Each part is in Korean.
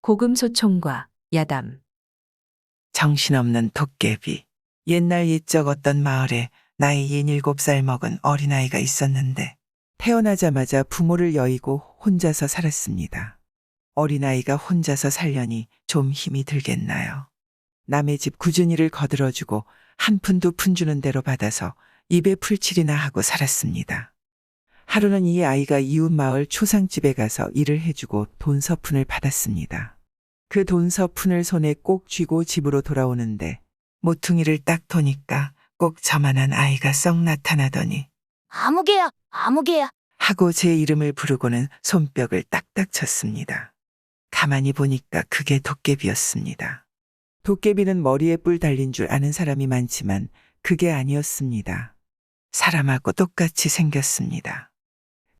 고금소총과 야담. 정신없는 도깨비. 옛날 옛적 어떤 마을에 나이 67살 먹은 어린아이가 있었는데 태어나자마자 부모를 여의고 혼자서 살았습니다. 어린아이가 혼자서 살려니 좀 힘이 들겠나요? 남의 집 꾸준히를 거들어주고 한 푼 두 푼 주는 대로 받아서 입에 풀칠이나 하고 살았습니다. 하루는 이 아이가 이웃 마을 초상집에 가서 일을 해주고 돈 서푼을 받았습니다. 그 돈 서푼을 손에 꼭 쥐고 집으로 돌아오는데 모퉁이를 딱 도니까 꼭 저만한 아이가 썩 나타나더니 아무개야, 아무개야. 하고 제 이름을 부르고는 손뼉을 딱딱 쳤습니다. 가만히 보니까 그게 도깨비였습니다. 도깨비는 머리에 뿔 달린 줄 아는 사람이 많지만 그게 아니었습니다. 사람하고 똑같이 생겼습니다.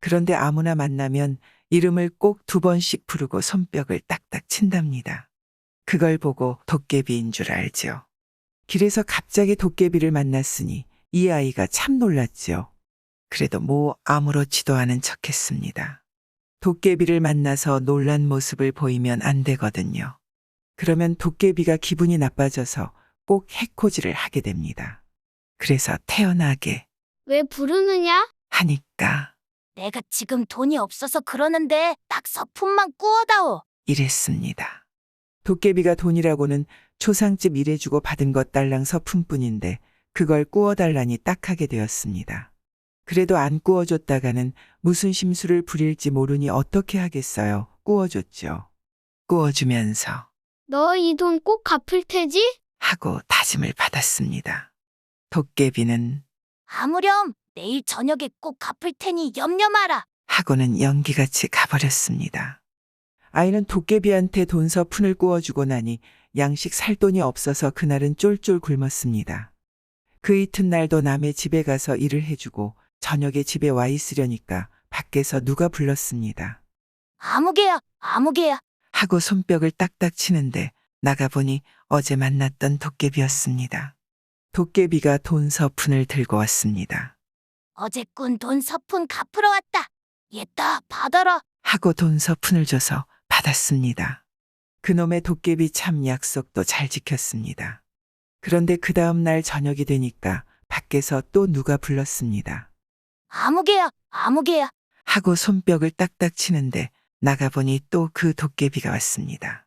그런데 아무나 만나면 이름을 꼭 2번씩 부르고 손뼉을 딱딱 친답니다. 그걸 보고 도깨비인 줄 알죠. 길에서 갑자기 도깨비를 만났으니 이 아이가 참 놀랐죠. 그래도 뭐 아무렇지도 않은 척했습니다. 도깨비를 만나서 놀란 모습을 보이면 안 되거든요. 그러면 도깨비가 기분이 나빠져서 꼭 해코지를 하게 됩니다. 그래서 태연하게 왜 부르느냐? 하니까 내가 지금 돈이 없어서 그러는데 딱 서푼만 꾸어다오. 이랬습니다. 도깨비가 돈이라고는 초상집 일해주고 받은 것 딸랑 서푼뿐인데 그걸 꾸어달라니 딱하게 되었습니다. 그래도 안 꾸어줬다가는 무슨 심술을 부릴지 모르니 어떻게 하겠어요. 꾸어줬죠. 꾸어주면서 너 이 돈 꼭 갚을 테지? 하고 다짐을 받았습니다. 도깨비는 아무렴, 내일 저녁에 꼭 갚을 테니 염려 마라. 하고는 연기같이 가버렸습니다. 아이는 도깨비한테 돈 서푼을 꾸어주고 나니 양식 살 돈이 없어서 그날은 쫄쫄 굶었습니다. 그 이튿날도 남의 집에 가서 일을 해주고 저녁에 집에 와 있으려니까 밖에서 누가 불렀습니다. 아무개야, 아무개야. 하고 손뼉을 딱딱 치는데 나가보니 어제 만났던 도깨비였습니다. 도깨비가 돈 서푼을 들고 왔습니다. 어제 꾼 돈 서푼 갚으러 왔다. 얘따 받아라. 하고 돈 서푼을 줘서 받았습니다. 그놈의 도깨비 참 약속도 잘 지켰습니다. 그런데 그 다음 날 저녁이 되니까 밖에서 또 누가 불렀습니다. 아무개야, 아무개야. 하고 손뼉을 딱딱 치는데 나가보니 또 그 도깨비가 왔습니다.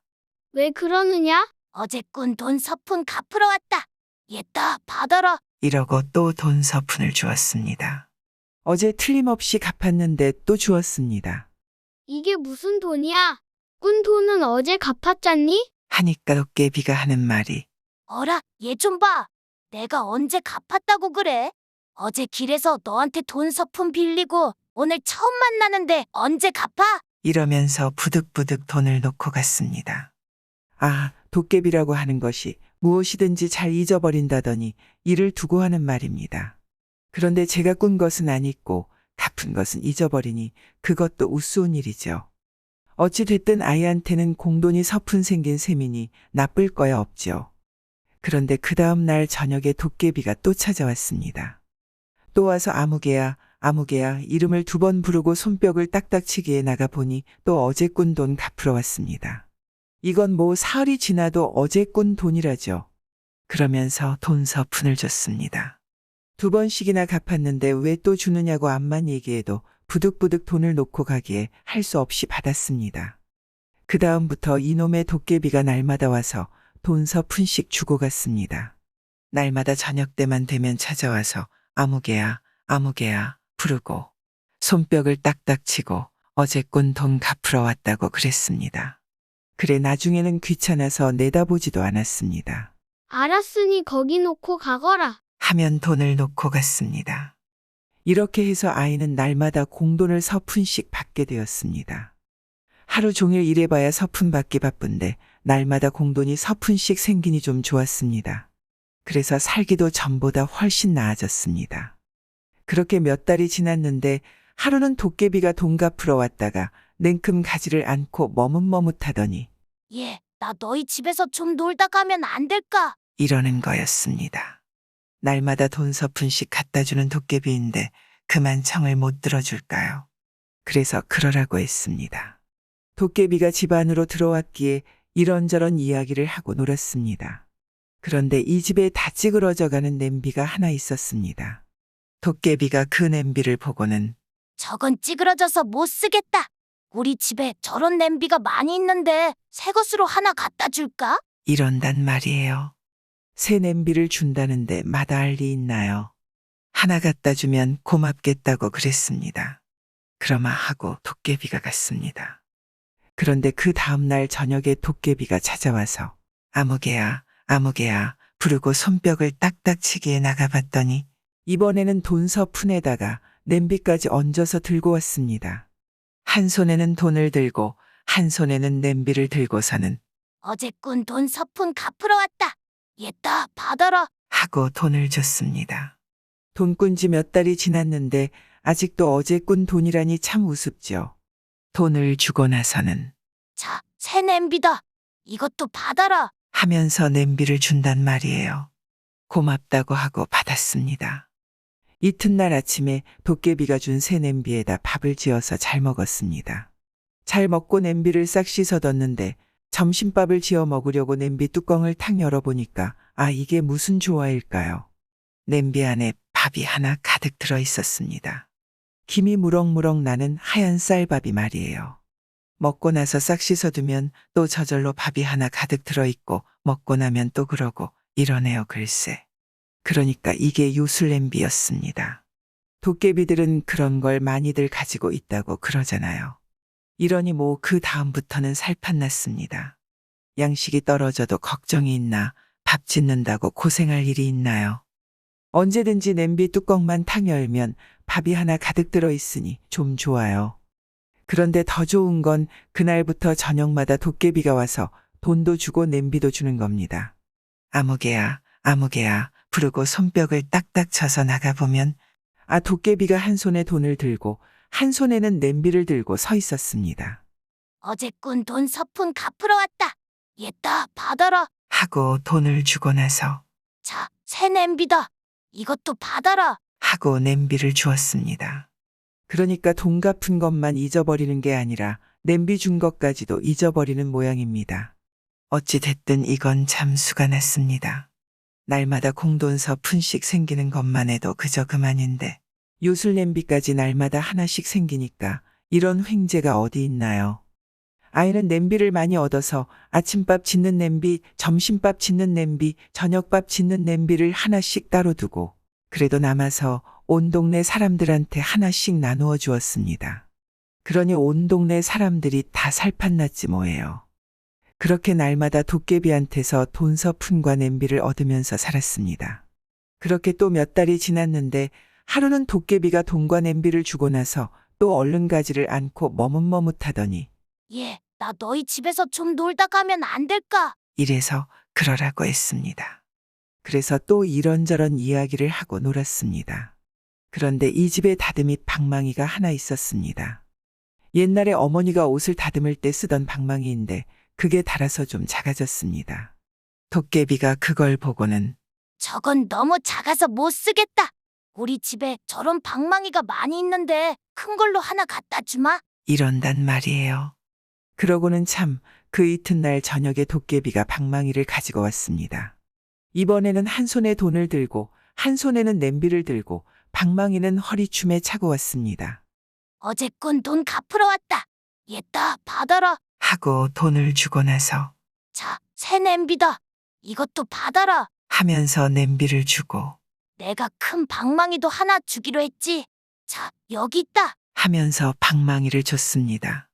왜 그러느냐? 어제 꾼 돈 서푼 갚으러 왔다. 얘따 받아라. 이러고 또 돈 서푼을 주었습니다. 어제 틀림없이 갚았는데 또 주었습니다. 이게 무슨 돈이야? 꾼 돈은 어제 갚았잖니? 하니까 도깨비가 하는 말이 어라, 얘 좀 봐. 내가 언제 갚았다고 그래? 어제 길에서 너한테 돈 서푼 빌리고 오늘 처음 만나는데 언제 갚아? 이러면서 부득부득 돈을 놓고 갔습니다. 아, 도깨비라고 하는 것이 무엇이든지 잘 잊어버린다더니 이를 두고 하는 말입니다. 그런데 제가 꾼 것은 안 잊고 갚은 것은 잊어버리니 그것도 우스운 일이죠. 어찌 됐든 아이한테는 공돈이 서푼 생긴 셈이니 나쁠 거야 없죠. 그런데 그 다음 날 저녁에 도깨비가 또 찾아왔습니다. 또 와서 아무개야, 아무개야 이름을 2번 부르고 손뼉을 딱딱 치기에 나가보니 또 어제 꾼 돈 갚으러 왔습니다. 이건 뭐 사흘이 지나도 어제 꾼 돈이라죠. 그러면서 돈 서푼을 줬습니다. 2번씩이나 갚았는데 왜 또 주느냐고 암만 얘기해도 부득부득 돈을 놓고 가기에 할 수 없이 받았습니다. 그 다음부터 이놈의 도깨비가 날마다 와서 돈 서푼씩 주고 갔습니다. 날마다 저녁 때만 되면 찾아와서 아무개야, 아무개야 부르고 손뼉을 딱딱 치고 어제 꾼 돈 갚으러 왔다고 그랬습니다. 그래 나중에는 귀찮아서 내다보지도 않았습니다. 알았으니 거기 놓고 가거라. 하면 돈을 놓고 갔습니다. 이렇게 해서 아이는 날마다 공돈을 서푼씩 받게 되었습니다. 하루 종일 일해봐야 서푼 받기 바쁜데 날마다 공돈이 서푼씩 생기니 좀 좋았습니다. 그래서 살기도 전보다 훨씬 나아졌습니다. 그렇게 몇 달이 지났는데 하루는 도깨비가 돈 갚으러 왔다가 냉큼 가지를 않고 머뭇머뭇하더니 얘, 나 너희 집에서 좀 놀다 가면 안 될까? 이러는 거였습니다. 날마다 돈 서푼씩 갖다 주는 도깨비인데 그만 청을 못 들어줄까요? 그래서 그러라고 했습니다. 도깨비가 집 안으로 들어왔기에 이런저런 이야기를 하고 놀았습니다. 그런데 이 집에 다 찌그러져가는 냄비가 하나 있었습니다. 도깨비가 그 냄비를 보고는 저건 찌그러져서 못 쓰겠다. 우리 집에 저런 냄비가 많이 있는데 새 것으로 하나 갖다 줄까? 이런단 말이에요. 새 냄비를 준다는데 마다할 리 있나요? 하나 갖다 주면 고맙겠다고 그랬습니다. 그러마 하고 도깨비가 갔습니다. 그런데 그 다음날 저녁에 도깨비가 찾아와서 아무개야, 아무개야 부르고 손뼉을 딱딱 치기에 나가봤더니 이번에는 돈 서푼에다가 냄비까지 얹어서 들고 왔습니다. 한 손에는 돈을 들고 한 손에는 냄비를 들고서는 어제 꾼 돈 서푼 갚으러 왔다. 얘따 받아라. 하고 돈을 줬습니다. 돈 꾼 지 몇 달이 지났는데 아직도 어제 꾼 돈이라니 참 우습죠. 돈을 주고 나서는 자, 새 냄비다. 이것도 받아라. 하면서 냄비를 준단 말이에요. 고맙다고 하고 받았습니다. 이튿날 아침에 도깨비가 준 새 냄비에다 밥을 지어서 잘 먹었습니다. 잘 먹고 냄비를 싹 씻어뒀는데 점심밥을 지어 먹으려고 냄비 뚜껑을 탁 열어보니까 이게 무슨 조화일까요? 냄비 안에 밥이 하나 가득 들어 있었습니다. 김이 무럭무럭 나는 하얀 쌀밥이 말이에요. 먹고 나서 싹 씻어두면 또 저절로 밥이 하나 가득 들어있고 먹고 나면 또 그러고 이러네요 글쎄. 그러니까 이게 요술냄비였습니다. 도깨비들은 그런 걸 많이들 가지고 있다고 그러잖아요. 이러니 뭐 그 다음부터는 살판났습니다. 양식이 떨어져도 걱정이 있나 밥 짓는다고 고생할 일이 있나요? 언제든지 냄비 뚜껑만 탁 열면 밥이 하나 가득 들어있으니 좀 좋아요. 그런데 더 좋은 건 그날부터 저녁마다 도깨비가 와서 돈도 주고 냄비도 주는 겁니다. 아무개야, 아무개야 부르고 손뼉을 딱딱 쳐서 나가보면 도깨비가 한 손에 돈을 들고 한 손에는 냄비를 들고 서 있었습니다. 어제 꾼 돈 서푼 갚으러 왔다. 얘따 받아라. 하고 돈을 주고 나서 자, 새 냄비다. 이것도 받아라. 하고 냄비를 주었습니다. 그러니까 돈 갚은 것만 잊어버리는 게 아니라 냄비 준 것까지도 잊어버리는 모양입니다. 어찌 됐든 이건 참 수가 났습니다. 날마다 공돈서 푼씩 생기는 것만 해도 그저 그만인데 요술 냄비까지 날마다 하나씩 생기니까 이런 횡재가 어디 있나요? 아이는 냄비를 많이 얻어서 아침밥 짓는 냄비, 점심밥 짓는 냄비, 저녁밥 짓는 냄비를 하나씩 따로 두고 그래도 남아서 온 동네 사람들한테 하나씩 나누어 주었습니다. 그러니 온 동네 사람들이 다 살판났지 뭐예요. 그렇게 날마다 도깨비한테서 돈서푼과 냄비를 얻으면서 살았습니다. 그렇게 또 몇 달이 지났는데 하루는 도깨비가 돈과 냄비를 주고 나서 또 얼른 가지를 않고 머뭇머뭇하더니 얘, 나 너희 집에서 좀 놀다 가면 안 될까? 이래서 그러라고 했습니다. 그래서 또 이런저런 이야기를 하고 놀았습니다. 그런데 이 집에 다듬이 방망이가 하나 있었습니다. 옛날에 어머니가 옷을 다듬을 때 쓰던 방망이인데 그게 닳아서 좀 작아졌습니다. 도깨비가 그걸 보고는 저건 너무 작아서 못 쓰겠다. 우리 집에 저런 방망이가 많이 있는데 큰 걸로 하나 갖다 주마. 이런단 말이에요. 그러고는 참 그 이튿날 저녁에 도깨비가 방망이를 가지고 왔습니다. 이번에는 한 손에 돈을 들고 한 손에는 냄비를 들고 방망이는 허리춤에 차고 왔습니다. 어제 꾼 돈 갚으러 왔다. 얘따 받아라. 하고 돈을 주고 나서 자, 새 냄비다. 이것도 받아라. 하면서 냄비를 주고 내가 큰 방망이도 하나 주기로 했지. 자, 여기 있다. 하면서 방망이를 줬습니다.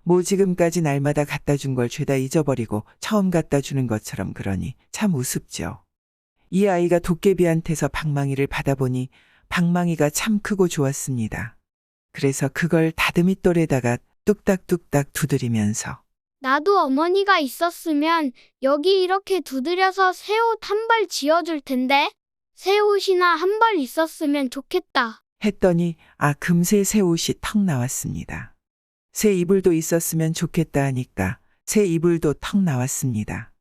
뭐 지금까지 날마다 갖다 준 걸 죄다 잊어버리고 처음 갖다 주는 것처럼 그러니 참 우습죠. 이 아이가 도깨비한테서 방망이를 받아보니 방망이가 참 크고 좋았습니다. 그래서 그걸 다듬이 돌에다가 뚝딱뚝딱 두드리면서 나도 어머니가 있었으면 여기 이렇게 두드려서 새 옷 한 벌 지어줄 텐데. 새 옷이나 한 벌 있었으면 좋겠다. 했더니 금세 새 옷이 턱 나왔습니다. 새 이불도 있었으면 좋겠다 하니까 새 이불도 턱 나왔습니다.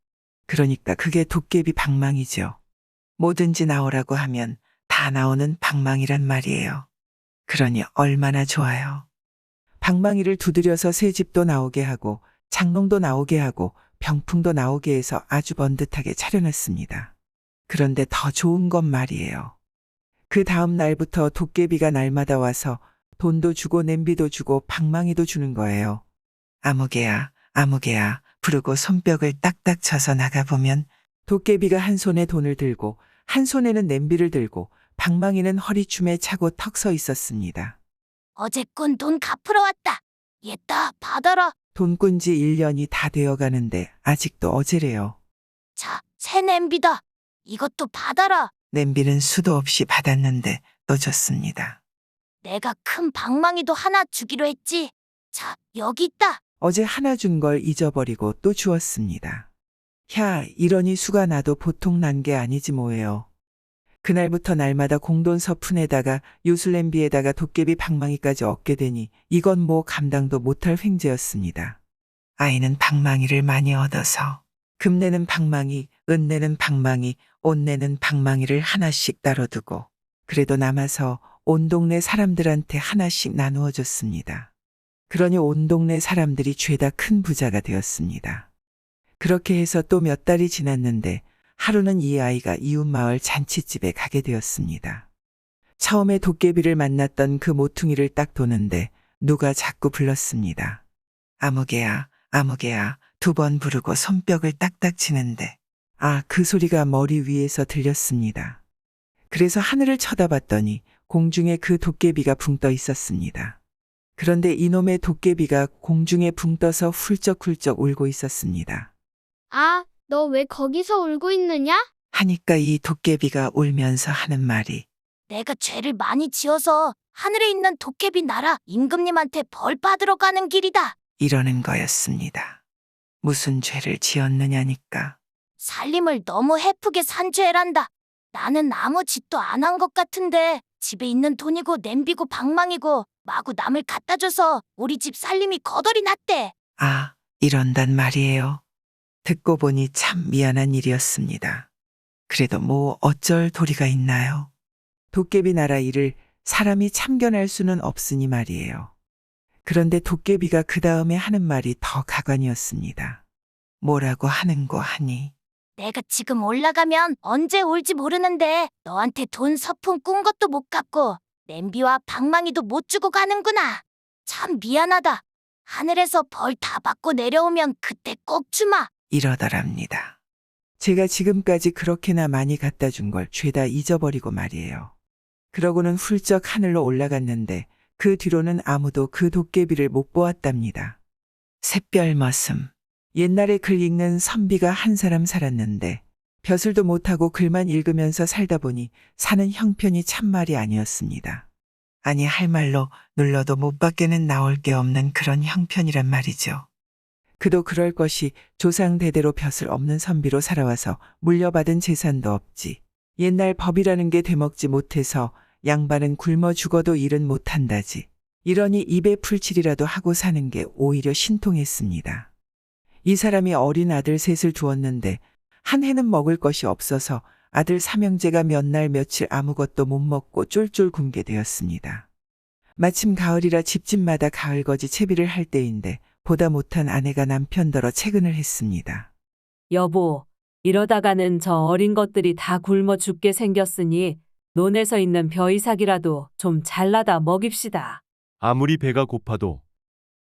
그러니까 그게 도깨비 방망이죠. 뭐든지 나오라고 하면 다 나오는 방망이란 말이에요. 그러니 얼마나 좋아요. 방망이를 두드려서 새집도 나오게 하고 장롱도 나오게 하고 병풍도 나오게 해서 아주 번듯하게 차려놨습니다. 그런데 더 좋은 건 말이에요. 그 다음 날부터 도깨비가 날마다 와서 돈도 주고 냄비도 주고 방망이도 주는 거예요. 아무개야, 아무개야 부르고 손뼉을 딱딱 쳐서 나가보면 도깨비가 한 손에 돈을 들고 한 손에는 냄비를 들고 방망이는 허리춤에 차고 턱 서 있었습니다. 어제 꾼 돈 갚으러 왔다. 얘따 받아라. 돈 꾼 지 1년이 다 되어 가는데 아직도 어제래요. 자, 새 냄비다. 이것도 받아라. 냄비는 수도 없이 받았는데 또 줬습니다. 내가 큰 방망이도 하나 주기로 했지. 자, 여기 있다. 어제 하나 준 걸 잊어버리고 또 주었습니다. 야, 이러니 수가 나도 보통 난 게 아니지 뭐예요. 그날부터 날마다 공돈 서푼에다가 요술냄비에다가 도깨비 방망이까지 얻게 되니 이건 뭐 감당도 못할 횡재였습니다. 아이는 방망이를 많이 얻어서 금 내는 방망이, 은 내는 방망이, 옷 내는 방망이를 하나씩 따로 두고 그래도 남아서 온 동네 사람들한테 하나씩 나누어 줬습니다. 그러니 온 동네 사람들이 죄다 큰 부자가 되었습니다. 그렇게 해서 또 몇 달이 지났는데 하루는 이 아이가 이웃 마을 잔치집에 가게 되었습니다. 처음에 도깨비를 만났던 그 모퉁이를 딱 도는데 누가 자꾸 불렀습니다. 아무개야, 아무개야 2번 부르고 손뼉을 딱딱 치는데 그 소리가 머리 위에서 들렸습니다. 그래서 하늘을 쳐다봤더니 공중에 그 도깨비가 붕 떠 있었습니다. 그런데 이놈의 도깨비가 공중에 붕 떠서 훌쩍훌쩍 울고 있었습니다. 아, 너 왜 거기서 울고 있느냐? 하니까 이 도깨비가 울면서 하는 말이 내가 죄를 많이 지어서 하늘에 있는 도깨비 나라 임금님한테 벌 받으러 가는 길이다. 이러는 거였습니다. 무슨 죄를 지었느냐니까. 살림을 너무 헤프게 산 죄란다. 나는 아무 짓도 안 한 것 같은데 집에 있는 돈이고 냄비고 방망이고 마구 남을 갖다 줘서 우리 집 살림이 거덜이 났대. 이런단 말이에요. 듣고 보니 참 미안한 일이었습니다. 그래도 뭐 어쩔 도리가 있나요? 도깨비 나라 일을 사람이 참견할 수는 없으니 말이에요. 그런데 도깨비가 그 다음에 하는 말이 더 가관이었습니다. 뭐라고 하는고 하니 내가 지금 올라가면 언제 올지 모르는데 너한테 돈 서푼 꾼 것도 못 갚고 냄비와 방망이도 못 주고 가는구나. 참 미안하다. 하늘에서 벌 다 받고 내려오면 그때 꼭 주마. 이러더랍니다. 제가 지금까지 그렇게나 많이 갖다 준 걸 죄다 잊어버리고 말이에요. 그러고는 훌쩍 하늘로 올라갔는데 그 뒤로는 아무도 그 도깨비를 못 보았답니다. 샛별머슴. 옛날에 글 읽는 선비가 한 사람 살았는데 벼슬도 못하고 글만 읽으면서 살다 보니 사는 형편이 참말이 아니었습니다. 아니 할 말로 눌러도 못 밖에는 나올 게 없는 그런 형편이란 말이죠. 그도 그럴 것이 조상 대대로 벼슬 없는 선비로 살아와서 물려받은 재산도 없지. 옛날 법이라는 게 되먹지 못해서 양반은 굶어 죽어도 일은 못한다지. 이러니 입에 풀칠이라도 하고 사는 게 오히려 신통했습니다. 이 사람이 어린 아들 셋을 두었는데 한 해는 먹을 것이 없어서 아들 삼형제가 몇 날 며칠 아무것도 못 먹고 쫄쫄 굶게 되었습니다. 마침 가을이라 집집마다 가을거지 채비를 할 때인데 보다 못한 아내가 남편더러 채근을 했습니다. 여보, 이러다가는 저 어린 것들이 다 굶어 죽게 생겼으니 논에서 있는 벼이삭이라도 좀 잘라다 먹입시다. 아무리 배가 고파도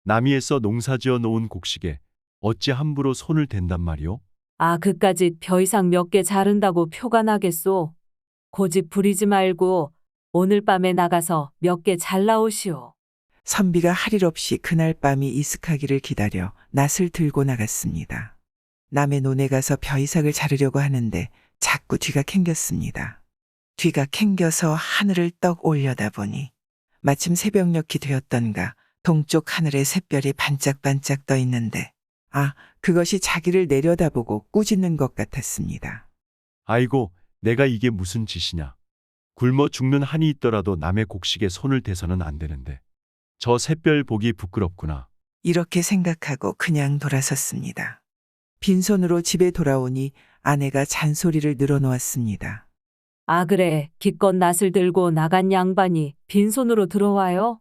남이에서 농사지어 놓은 곡식에 어찌 함부로 손을 댄단 말이오? 그까짓 벼이삭 몇 개 자른다고 표가 나겠소. 고집 부리지 말고 오늘 밤에 나가서 몇 개 잘라오시오. 선비가 할 일 없이 그날 밤이 이슥하기를 기다려 낫을 들고 나갔습니다. 남의 논에 가서 벼이삭을 자르려고 하는데 자꾸 뒤가 캥겼습니다. 뒤가 캥겨서 하늘을 떡 올려다보니 마침 새벽녘이 되었던가 동쪽 하늘에 샛별이 반짝반짝 떠 있는데 그것이 자기를 내려다보고 꾸짖는 것 같았습니다. 아이고, 내가 이게 무슨 짓이냐. 굶어 죽는 한이 있더라도 남의 곡식에 손을 대서는 안 되는데. 저 샛별 보기 부끄럽구나. 이렇게 생각하고 그냥 돌아섰습니다. 빈손으로 집에 돌아오니 아내가 잔소리를 늘어놓았습니다. 그래, 기껏 낫을 들고 나간 양반이 빈손으로 들어와요?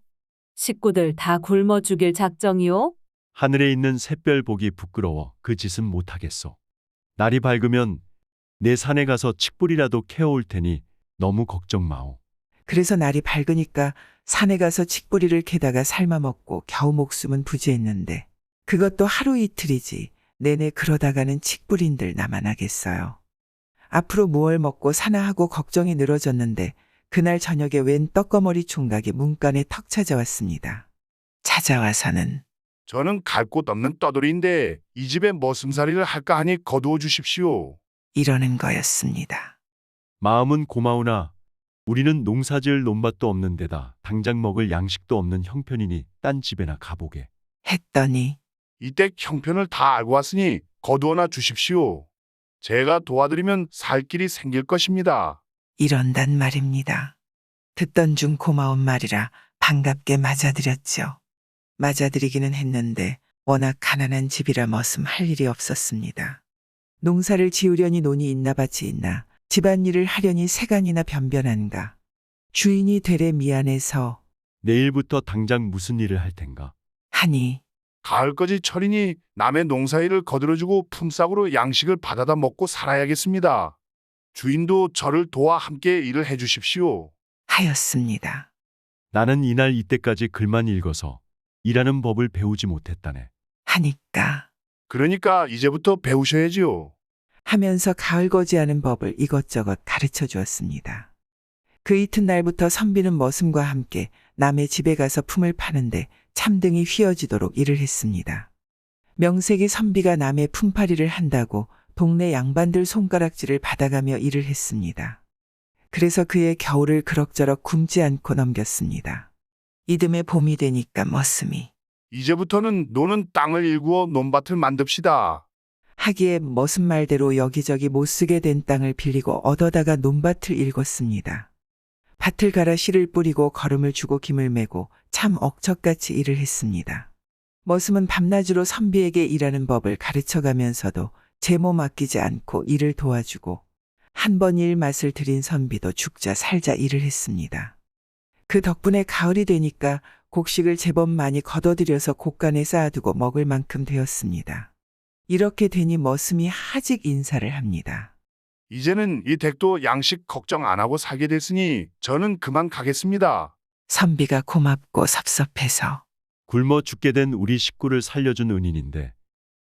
식구들 다 굶어 죽일 작정이오? 하늘에 있는 샛별 보기 부끄러워 그 짓은 못하겠소. 날이 밝으면 내 산에 가서 칡뿌리라도 캐어올 테니 너무 걱정 마오. 그래서 날이 밝으니까 산에 가서 칡뿌리를 캐다가 삶아 먹고 겨우 목숨은 부지했는데 그것도 하루 이틀이지 내내 그러다가는 칡뿌린들 나만 하겠어요. 앞으로 무얼 먹고 사나 하고 걱정이 늘어졌는데 그날 저녁에 웬 떡거머리 총각이 문간에 턱 찾아왔습니다. 찾아와서는 저는 갈 곳 없는 떠돌이인데 이 집에 머슴살이를 할까 하니 거두어 주십시오. 이러는 거였습니다. 마음은 고마우나 우리는 농사지을 논밭도 없는 데다 당장 먹을 양식도 없는 형편이니 딴 집에나 가보게. 했더니 이댁 형편을 다 알고 왔으니 거두어나 주십시오. 제가 도와드리면 살 길이 생길 것입니다. 이런단 말입니다. 듣던 중 고마운 말이라 반갑게 맞아들였죠. 맞아들이기는 했는데 워낙 가난한 집이라 머슴 할 일이 없었습니다. 농사를 지으려니 논이 있나 밭이 있나 집안일을 하려니 세간이나 변변한가. 주인이 되레 미안해서 내일부터 당장 무슨 일을 할 텐가? 하니 가을까지 철이니 남의 농사일을 거들어주고 품삯으로 양식을 받아다 먹고 살아야겠습니다. 주인도 저를 도와 함께 일을 해주십시오. 하였습니다. 나는 이날 이때까지 글만 읽어서 일하는 법을 배우지 못했다네. 하니까 그러니까 이제부터 배우셔야지요. 하면서 가을거지하는 법을 이것저것 가르쳐 주었습니다. 그 이튿날부터 선비는 머슴과 함께 남의 집에 가서 품을 파는데 참등이 휘어지도록 일을 했습니다. 명색이 선비가 남의 품팔이를 한다고 동네 양반들 손가락질을 받아가며 일을 했습니다. 그래서 그의 겨울을 그럭저럭 굶지 않고 넘겼습니다. 이듬해 봄이 되니까 머슴이 이제부터는 노는 땅을 일구어 논밭을 만듭시다. 하기에 머슴 말대로 여기저기 못쓰게 된 땅을 빌리고 얻어다가 논밭을 일궜습니다. 밭을 갈아 씨를 뿌리고 거름을 주고 김을 메고 참 억척같이 일을 했습니다. 머슴은 밤낮으로 선비에게 일하는 법을 가르쳐가면서도 제 몸 아끼지 않고 일을 도와주고 한 번 일 맛을 들인 선비도 죽자 살자 일을 했습니다. 그 덕분에 가을이 되니까 곡식을 제법 많이 걷어들여서 곳간에 쌓아두고 먹을 만큼 되었습니다. 이렇게 되니 머슴이 하직 인사를 합니다. 이제는 이 댁도 양식 걱정 안 하고 살게 됐으니 저는 그만 가겠습니다. 선비가 고맙고 섭섭해서 굶어 죽게 된 우리 식구를 살려준 은인인데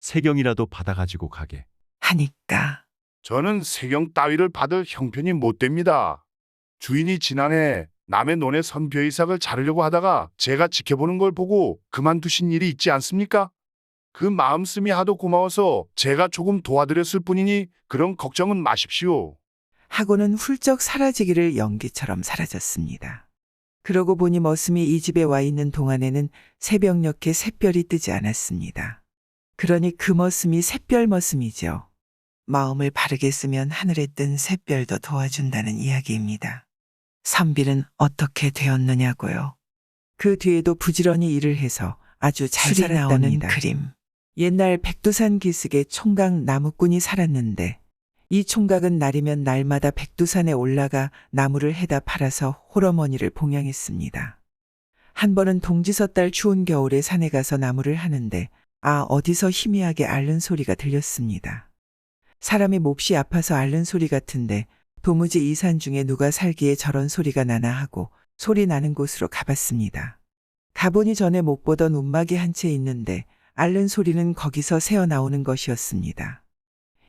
세경이라도 받아가지고 가게. 하니까 저는 세경 따위를 받을 형편이 못 됩니다. 주인이 지난해 남의 논에 선벼이삭을 자르려고 하다가 제가 지켜보는 걸 보고 그만두신 일이 있지 않습니까? 그 마음씀이 하도 고마워서 제가 조금 도와드렸을 뿐이니 그런 걱정은 마십시오. 하고는 훌쩍 사라지기를 연기처럼 사라졌습니다. 그러고 보니 머슴이 이 집에 와 있는 동안에는 새벽녘에 샛별이 뜨지 않았습니다. 그러니 그 머슴이 샛별 머슴이죠. 마음을 바르게 쓰면 하늘에 뜬 샛별도 도와준다는 이야기입니다. 선비는 어떻게 되었느냐고요. 그 뒤에도 부지런히 일을 해서 아주 잘 살았다는 그림. 옛날 백두산 기슭에 총각 나무꾼이 살았는데 이 총각은 날이면 날마다 백두산에 올라가 나무를 해다 팔아서 홀어머니를 봉양했습니다. 한 번은 동지섣달 추운 겨울에 산에 가서 나무를 하는데 어디서 희미하게 앓는 소리가 들렸습니다. 사람이 몹시 아파서 앓는 소리 같은데 도무지 이 산 중에 누가 살기에 저런 소리가 나나 하고 소리 나는 곳으로 가봤습니다. 가보니 전에 못 보던 움막이 한 채 있는데 앓는 소리는 거기서 새어나오는 것이었습니다.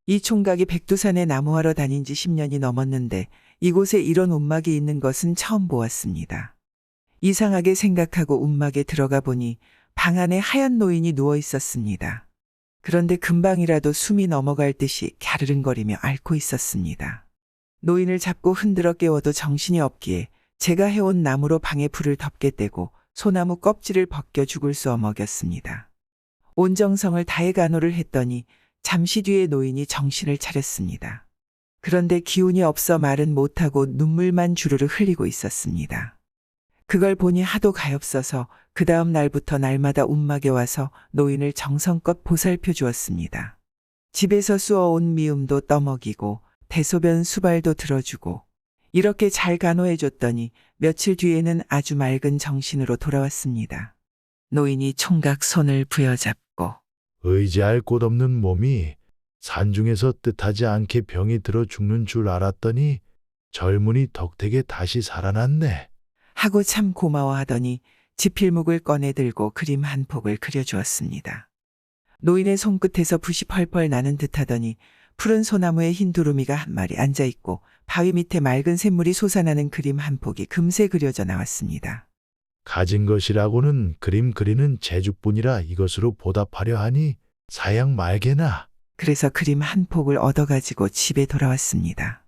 이 총각이 백두산에 나무하러 다닌 지 10년이 넘었는데 이곳에 이런 움막이 있는 것은 처음 보았습니다. 이상하게 생각하고 움막에 들어가 보니 방 안에 하얀 노인이 누워 있었습니다. 그런데 금방이라도 숨이 넘어갈 듯이 갸르릉거리며 앓고 있었습니다. 노인을 잡고 흔들어 깨워도 정신이 없기에 제가 해온 나무로 방에 불을 덮게 떼고 소나무 껍질을 벗겨 죽을 쑤어 먹였습니다. 온 정성을 다해 간호를 했더니 잠시 뒤에 노인이 정신을 차렸습니다. 그런데 기운이 없어 말은 못하고 눈물만 주르르 흘리고 있었습니다. 그걸 보니 하도 가엾어서 그 다음 날부터 날마다 움막에 와서 노인을 정성껏 보살펴 주었습니다. 집에서 쑤어온 미음도 떠먹이고 대소변 수발도 들어주고 이렇게 잘 간호해줬더니 며칠 뒤에는 아주 맑은 정신으로 돌아왔습니다. 노인이 총각 손을 부여잡고 의지할 곳 없는 몸이 산중에서 뜻하지 않게 병이 들어 죽는 줄 알았더니 젊은이 덕택에 다시 살아났네. 하고 참 고마워하더니 지필목을 꺼내 들고 그림 한 폭을 그려주었습니다. 노인의 손끝에서 붓이 펄펄 나는 듯하더니 푸른 소나무에 흰 두루미가 한 마리 앉아있고 바위 밑에 맑은 샘물이 솟아나는 그림 한 폭이 금세 그려져 나왔습니다. 가진 것이라고는 그림 그리는 재주뿐이라 이것으로 보답하려 하니 사양 말게나. 그래서 그림 한 폭을 얻어가지고 집에 돌아왔습니다.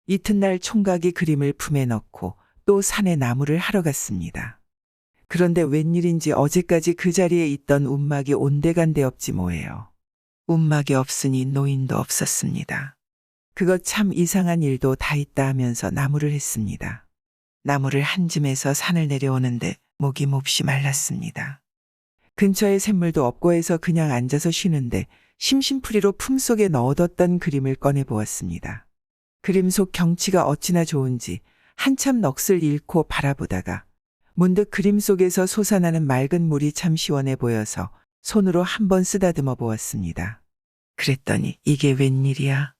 이튿날 총각이 그림을 품에 넣고 또 산에 나무를 하러 갔습니다. 그런데 웬일인지 어제까지 그 자리에 있던 움막이 온데간데 없지 뭐예요. 움막이 없으니 노인도 없었습니다. 그것 참 이상한 일도 다 있다 하면서 나무를 했습니다. 나무를 한 줌에서 산을 내려오는데 목이 몹시 말랐습니다. 근처에 샘물도 없고 해서 그냥 앉아서 쉬는데 심심풀이로 품속에 넣어뒀던 그림을 꺼내보았습니다. 그림 속 경치가 어찌나 좋은지 한참 넋을 잃고 바라보다가 문득 그림 속에서 솟아나는 맑은 물이 참 시원해 보여서 손으로 한번 쓰다듬어 보았습니다. 그랬더니 이게 웬일이야?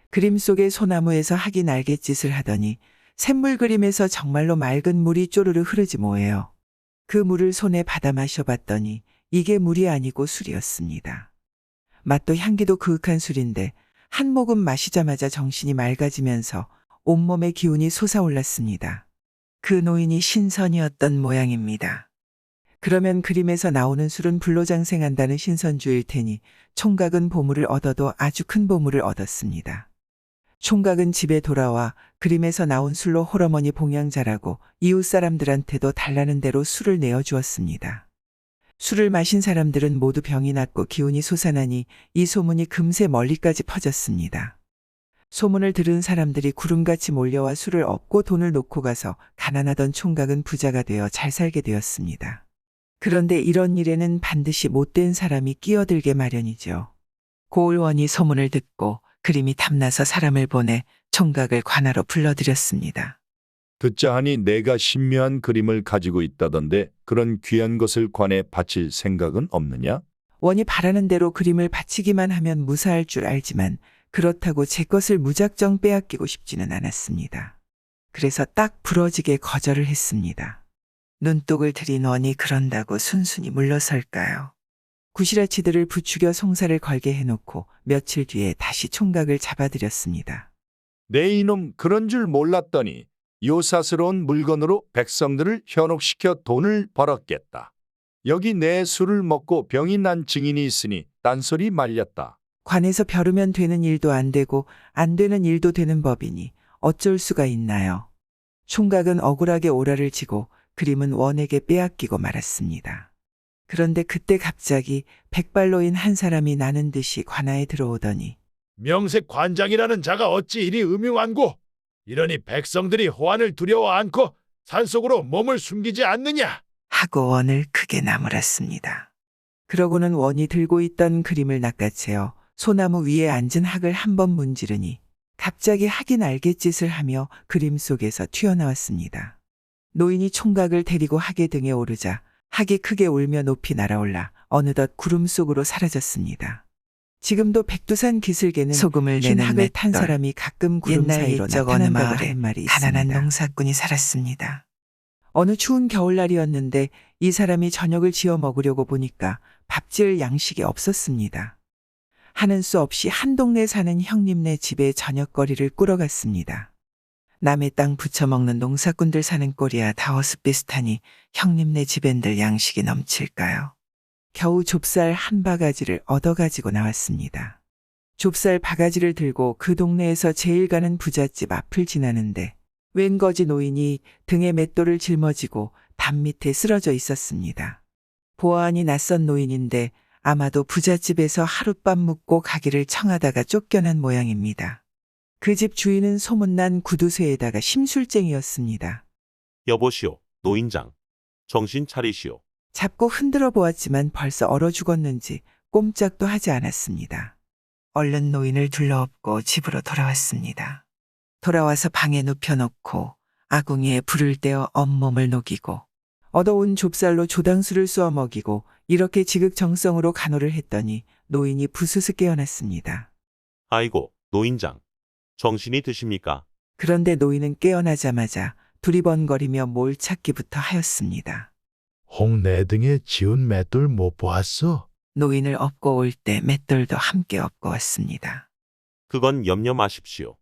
그림 속의 소나무에서 학이 날갯짓을 하더니 샘물 그림에서 정말로 맑은 물이 쪼르르 흐르지 뭐예요. 그 물을 손에 받아 마셔봤더니 이게 물이 아니고 술이었습니다. 맛도 향기도 그윽한 술인데 한 모금 마시자마자 정신이 맑아지면서 온몸의 기운이 솟아올랐습니다. 그 노인이 신선이었던 모양입니다. 그러면 그림에서 나오는 술은 불로장생한다는 신선주일 테니 총각은 보물을 얻어도 아주 큰 보물을 얻었습니다. 총각은 집에 돌아와 그림에서 나온 술로 홀어머니 봉양자라고 이웃 사람들한테도 달라는 대로 술을 내어주었습니다. 술을 마신 사람들은 모두 병이 낫고 기운이 솟아나니 이 소문이 금세 멀리까지 퍼졌습니다. 소문을 들은 사람들이 구름같이 몰려와 술을 얻고 돈을 놓고 가서 가난하던 총각은 부자가 되어 잘 살게 되었습니다. 그런데 이런 일에는 반드시 못된 사람이 끼어들게 마련이죠. 고을원이 소문을 듣고 그림이 탐나서 사람을 보내 총각을 관하로 불러들였습니다. 듣자 하니 내가 신묘한 그림을 가지고 있다던데 그런 귀한 것을 관에 바칠 생각은 없느냐? 원이 바라는 대로 그림을 바치기만 하면 무사할 줄 알지만 그렇다고 제 것을 무작정 빼앗기고 싶지는 않았습니다. 그래서 딱 부러지게 거절을 했습니다. 눈독을 들인 원이 그런다고 순순히 물러설까요? 구시라치들을 부추겨 송사를 걸게 해놓고 며칠 뒤에 다시 총각을 잡아들였습니다. 내 이놈 그런 줄 몰랐더니 요사스러운 물건으로 백성들을 현혹시켜 돈을 벌었겠다. 여기 내 술을 먹고 병이 난 증인이 있으니 딴소리 말렸다. 관에서 벼르면 되는 일도 안 되고 안 되는 일도 되는 법이니 어쩔 수가 있나요? 총각은 억울하게 오라를 지고 그림은 원에게 빼앗기고 말았습니다. 그런데 그때 갑자기 백발로인 한 사람이 나는 듯이 관아에 들어오더니 명색 관장이라는 자가 어찌 이리 음흉한고? 이러니 백성들이 호환을 두려워 않고 산속으로 몸을 숨기지 않느냐? 하고 원을 크게 나무랐습니다. 그러고는 원이 들고 있던 그림을 낚아채어 소나무 위에 앉은 학을 한번 문지르니 갑자기 학이 날갯짓을 하며 그림 속에서 튀어나왔습니다. 노인이 총각을 데리고 학의 등에 오르자 학이 크게 울며 높이 날아올라 어느덧 구름 속으로 사라졌습니다. 지금도 백두산 기슭에는 소금을 내는 학을 탄 사람이 가끔 구름 사이로 나타난다고 하는 말이 있습니다. 가난한 농사꾼이 살았습니다. 어느 추운 겨울날이었는데 이 사람이 저녁을 지어 먹으려고 보니까 밥 지을 양식이 없었습니다. 하는 수 없이 한 동네 사는 형님네 집에 저녁거리를 꾸러 갔습니다. 남의 땅 부쳐먹는 농사꾼들 사는 꼴이야 다 어슷비슷하니 형님네 집엔들 양식이 넘칠까요? 겨우 좁쌀 한 바가지를 얻어가지고 나왔습니다. 좁쌀 바가지를 들고 그 동네에서 제일 가는 부잣집 앞을 지나는데 웬 거지 노인이 등에 맷돌을 짊어지고 담 밑에 쓰러져 있었습니다. 보아하니 낯선 노인인데 아마도 부잣집에서 하룻밤 묵고 가기를 청하다가 쫓겨난 모양입니다. 그 집 주인은 소문난 구두쇠에다가 심술쟁이였습니다. 여보시오, 노인장. 정신 차리시오. 잡고 흔들어 보았지만 벌써 얼어 죽었는지 꼼짝도 하지 않았습니다. 얼른 노인을 둘러엎고 집으로 돌아왔습니다. 돌아와서 방에 눕혀놓고 아궁이에 불을 떼어 온몸을 녹이고 얻어온 좁쌀로 조당수를 쏘아 먹이고 이렇게 지극정성으로 간호를 했더니 노인이 부스스 깨어났습니다. 아이고, 노인장. 정신이 드십니까? 그런데 노인은 깨어나자마자 두리번거리며 뭘 찾기부터 하였습니다. 홍 내 등에 지운 맷돌 못 보았어? 노인을 업고 올 때 맷돌도 함께 업고 왔습니다. 그건 염려 마십시오.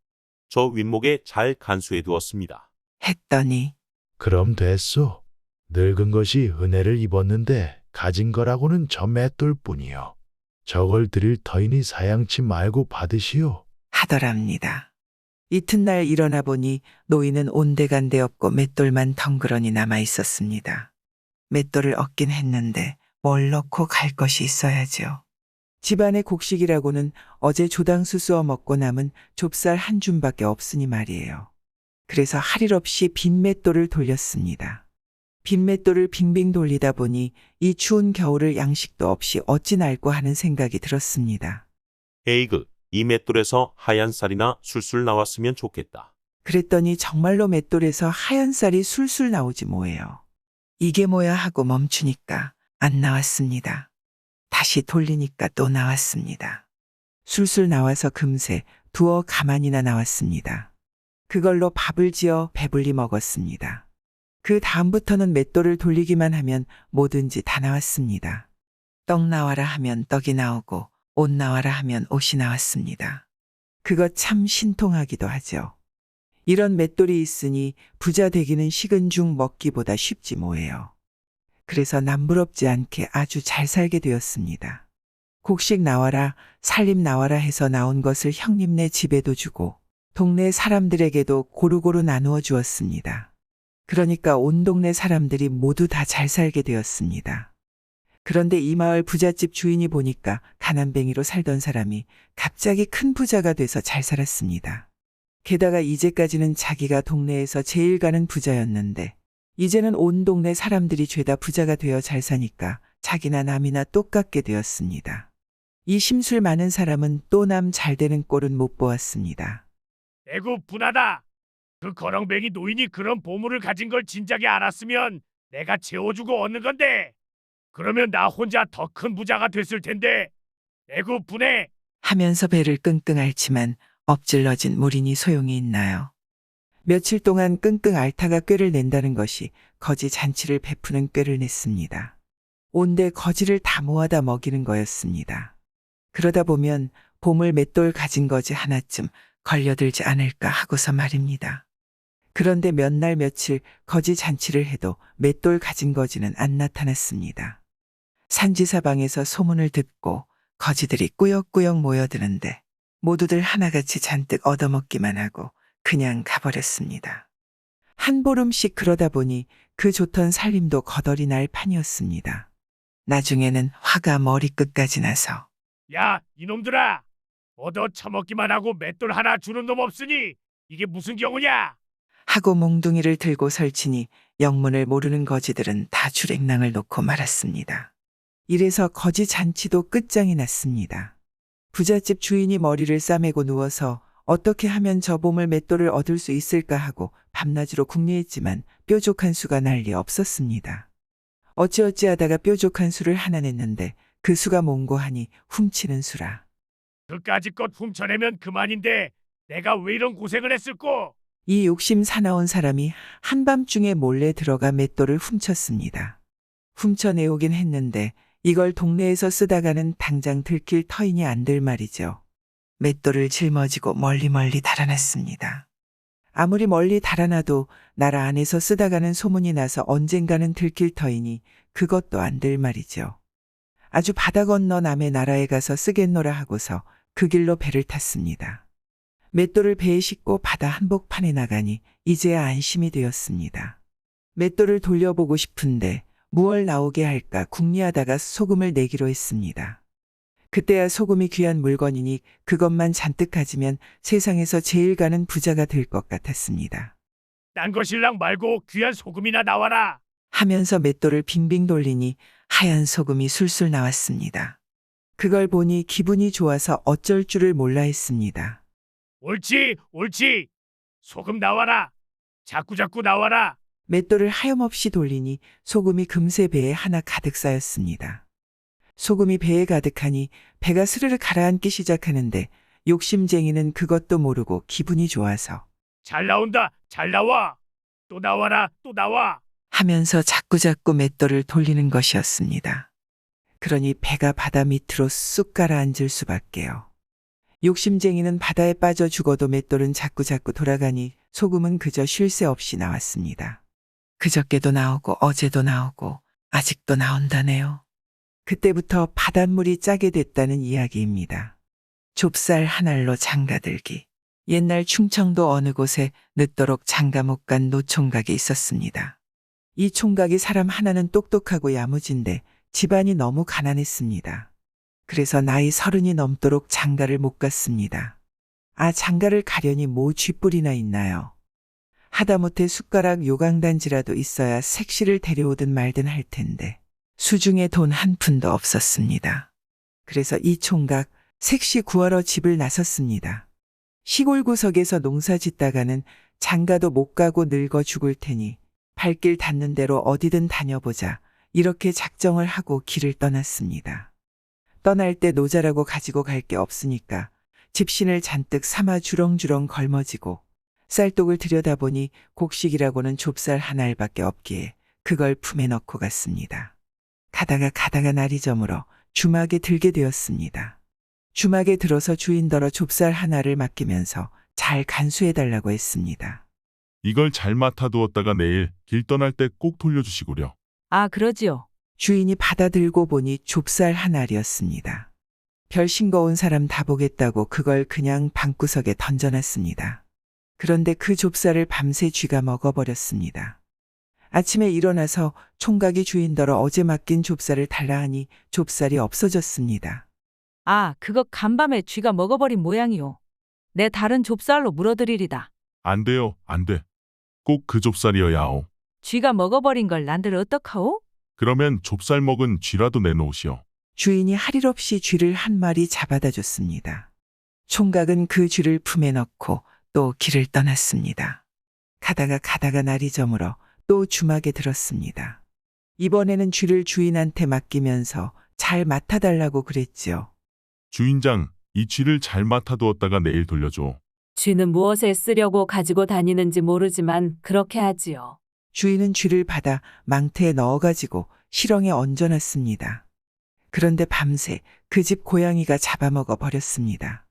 저 윗목에 잘 간수해 두었습니다. 했더니 그럼 됐소. 늙은 것이 은혜를 입었는데 가진 거라고는 저 맷돌 뿐이요. 저걸 드릴 터이니 사양치 말고 받으시오. 하더랍니다. 이튿날 일어나 보니 노인은 온데간데 없고 맷돌만 덩그러니 남아 있었습니다. 맷돌을 얻긴 했는데 뭘 넣고 갈 것이 있어야죠. 집안의 곡식이라고는 어제 조당수 쏘아 먹고 남은 좁쌀 한 줌밖에 없으니 말이에요. 그래서 할 일 없이 빈 맷돌을 돌렸습니다. 빈 맷돌을 빙빙 돌리다 보니 이 추운 겨울을 양식도 없이 어찌 날고 하는 생각이 들었습니다. 에이그, 이 맷돌에서 하얀 쌀이나 술술 나왔으면 좋겠다. 그랬더니 정말로 맷돌에서 하얀 쌀이 술술 나오지 뭐예요. 이게 뭐야 하고 멈추니까 안 나왔습니다. 다시 돌리니까 또 나왔습니다. 술술 나와서 금세 두어 가만히나 나왔습니다. 그걸로 밥을 지어 배불리 먹었습니다. 그 다음부터는 맷돌을 돌리기만 하면 뭐든지 다 나왔습니다. 떡 나와라 하면 떡이 나오고 옷 나와라 하면 옷이 나왔습니다. 그거 참 신통하기도 하죠. 이런 맷돌이 있으니 부자 되기는 식은 죽 먹기보다 쉽지 뭐예요. 그래서 남부럽지 않게 아주 잘 살게 되었습니다. 곡식 나와라, 살림 나와라 해서 나온 것을 형님네 집에도 주고 동네 사람들에게도 고루고루 나누어 주었습니다. 그러니까 온 동네 사람들이 모두 다 잘 살게 되었습니다. 그런데 이 마을 부잣집 주인이 보니까 가난뱅이로 살던 사람이 갑자기 큰 부자가 돼서 잘 살았습니다. 게다가 이제까지는 자기가 동네에서 제일 가는 부자였는데 이제는 온 동네 사람들이 죄다 부자가 되어 잘 사니까 자기나 남이나 똑같게 되었습니다. 이 심술 많은 사람은 또 남 잘 되는 꼴은 못 보았습니다. 에구 분하다. 그 거렁뱅이 노인이 그런 보물을 가진 걸 진작에 알았으면 내가 재워주고 얻는 건데. 그러면 나 혼자 더 큰 부자가 됐을 텐데. 에구 분해. 하면서 배를 끙끙 앓지만 엎질러진 물이니 소용이 있나요? 며칠 동안 끙끙 앓다가 꾀를 낸다는 것이 거지 잔치를 베푸는 꾀를 냈습니다. 온데 거지를 다 모아다 먹이는 거였습니다. 그러다 보면 보물 맷돌 가진 거지 하나쯤 걸려들지 않을까 하고서 말입니다. 그런데 몇 날 며칠 거지 잔치를 해도 맷돌 가진 거지는 안 나타났습니다. 산지사방에서 소문을 듣고 거지들이 꾸역꾸역 모여드는데 모두들 하나같이 잔뜩 얻어먹기만 하고 그냥 가버렸습니다. 한 보름씩 그러다 보니 그 좋던 살림도 거덜이 날 판이었습니다. 나중에는 화가 머리끝까지 나서 야 이놈들아. 얻어 처먹기만 하고 맷돌 하나 주는 놈 없으니 이게 무슨 경우냐. 하고 몽둥이를 들고 설치니 영문을 모르는 거지들은 다 주랭랑을 놓고 말았습니다. 이래서 거지 잔치도 끝장이 났습니다. 부잣집 주인이 머리를 싸매고 누워서 어떻게 하면 저 보물 맷돌을 얻을 수 있을까 하고 밤낮으로 궁리했지만 뾰족한 수가 난리 없었습니다. 어찌어찌 하다가 뾰족한 수를 하나 냈는데 그 수가 몽고하니 훔치는 수라. 그까짓 것 훔쳐내면 그만인데 내가 왜 이런 고생을 했을꼬. 이 욕심 사나운 사람이 한밤중에 몰래 들어가 맷돌을 훔쳤습니다. 훔쳐내오긴 했는데 이걸 동네에서 쓰다가는 당장 들킬 터이니 안 될 말이죠. 맷돌을 짊어지고 멀리 달아났습니다. 아무리 멀리 달아나도 나라 안에서 쓰다가는 소문이 나서 언젠가는 들킬 터이니 그것도 안 될 말이죠. 아주 바다 건너 남의 나라에 가서 쓰겠노라 하고서 그 길로 배를 탔습니다. 맷돌을 배에 싣고 바다 한복판에 나가니 이제야 안심이 되었습니다. 맷돌을 돌려보고 싶은데 무얼 나오게 할까 궁리하다가 소금을 내기로 했습니다. 그때야 소금이 귀한 물건이니 그것만 잔뜩 가지면 세상에서 제일 가는 부자가 될 것 같았습니다. 딴 거 신랑 말고 귀한 소금이나 나와라. 하면서 맷돌을 빙빙 돌리니 하얀 소금이 술술 나왔습니다. 그걸 보니 기분이 좋아서 어쩔 줄을 몰라 했습니다. 옳지 옳지. 소금 나와라. 자꾸 나와라. 맷돌을 하염없이 돌리니 소금이 금세 배에 하나 가득 쌓였습니다. 소금이 배에 가득하니 배가 스르르 가라앉기 시작하는데 욕심쟁이는 그것도 모르고 기분이 좋아서 잘 나온다. 잘 나와. 또 나와라. 또 나와. 하면서 자꾸자꾸 맷돌을 돌리는 것이었습니다. 그러니 배가 바다 밑으로 쑥 가라앉을 수밖에요. 욕심쟁이는 바다에 빠져 죽어도 맷돌은 자꾸자꾸 돌아가니 소금은 그저 쉴 새 없이 나왔습니다. 그저께도 나오고 어제도 나오고 아직도 나온다네요. 그때부터 바닷물이 짜게 됐다는 이야기입니다. 좁쌀 한 알로 장가들기. 옛날 충청도 어느 곳에 늦도록 장가 못 간 노총각이 있었습니다. 이 총각이 사람 하나는 똑똑하고 야무진데 집안이 너무 가난했습니다. 그래서 나이 30이 넘도록 장가를 못 갔습니다. 아, 장가를 가려니 뭐 쥐뿔이나 있나요? 하다못해 숟가락 요강단지라도 있어야 색시를 데려오든 말든 할 텐데 수중에 돈 한 푼도 없었습니다. 그래서 이 총각 색시 구하러 집을 나섰습니다. 시골 구석에서 농사 짓다가는 장가도 못 가고 늙어 죽을 테니 발길 닿는 대로 어디든 다녀보자 이렇게 작정을 하고 길을 떠났습니다. 떠날 때 노자라고 가지고 갈 게 없으니까 집신을 잔뜩 삼아 주렁주렁 걸머지고 쌀독을 들여다보니 곡식이라고는 좁쌀 한 알밖에 없기에 그걸 품에 넣고 갔습니다. 가다가 날이 저물어 주막에 들게 되었습니다. 주막에 들어서 주인더러 좁쌀 하나를 맡기면서 잘 간수해달라고 했습니다. 이걸 잘 맡아두었다가 내일 길 떠날 때 꼭 돌려주시구려. 아, 그러지요. 주인이 받아들고 보니 좁쌀 한 알이었습니다. 별 싱거운 사람 다 보겠다고 그걸 그냥 방구석에 던져놨습니다. 그런데 그 좁쌀을 밤새 쥐가 먹어버렸습니다. 아침에 일어나서 총각이 주인더러 어제 맡긴 좁쌀을 달라 하니 좁쌀이 없어졌습니다. 아, 그거 간밤에 쥐가 먹어버린 모양이요. 내 다른 좁쌀로 물어드리리다. 안 돼요, 안 돼. 꼭 그 좁쌀이어야 하오. 쥐가 먹어버린 걸 난들 어떡하오? 그러면 좁쌀 먹은 쥐라도 내놓으시오. 주인이 할 일 없이 쥐를 한 마리 잡아다 줬습니다. 총각은 그 쥐를 품에 넣고 또 길을 떠났습니다. 가다가 날이 저물어 또 주막에 들었습니다. 이번에는 쥐를 주인한테 맡기면서 잘 맡아달라고 그랬지요. 주인장, 이 쥐를 잘 맡아두었다가 내일 돌려줘. 쥐는 무엇에 쓰려고 가지고 다니는지 모르지만 그렇게 하지요. 주인은 쥐를 받아 망태에 넣어가지고 실렁에 얹어놨습니다. 그런데 밤새 그 집 고양이가 잡아먹어 버렸습니다.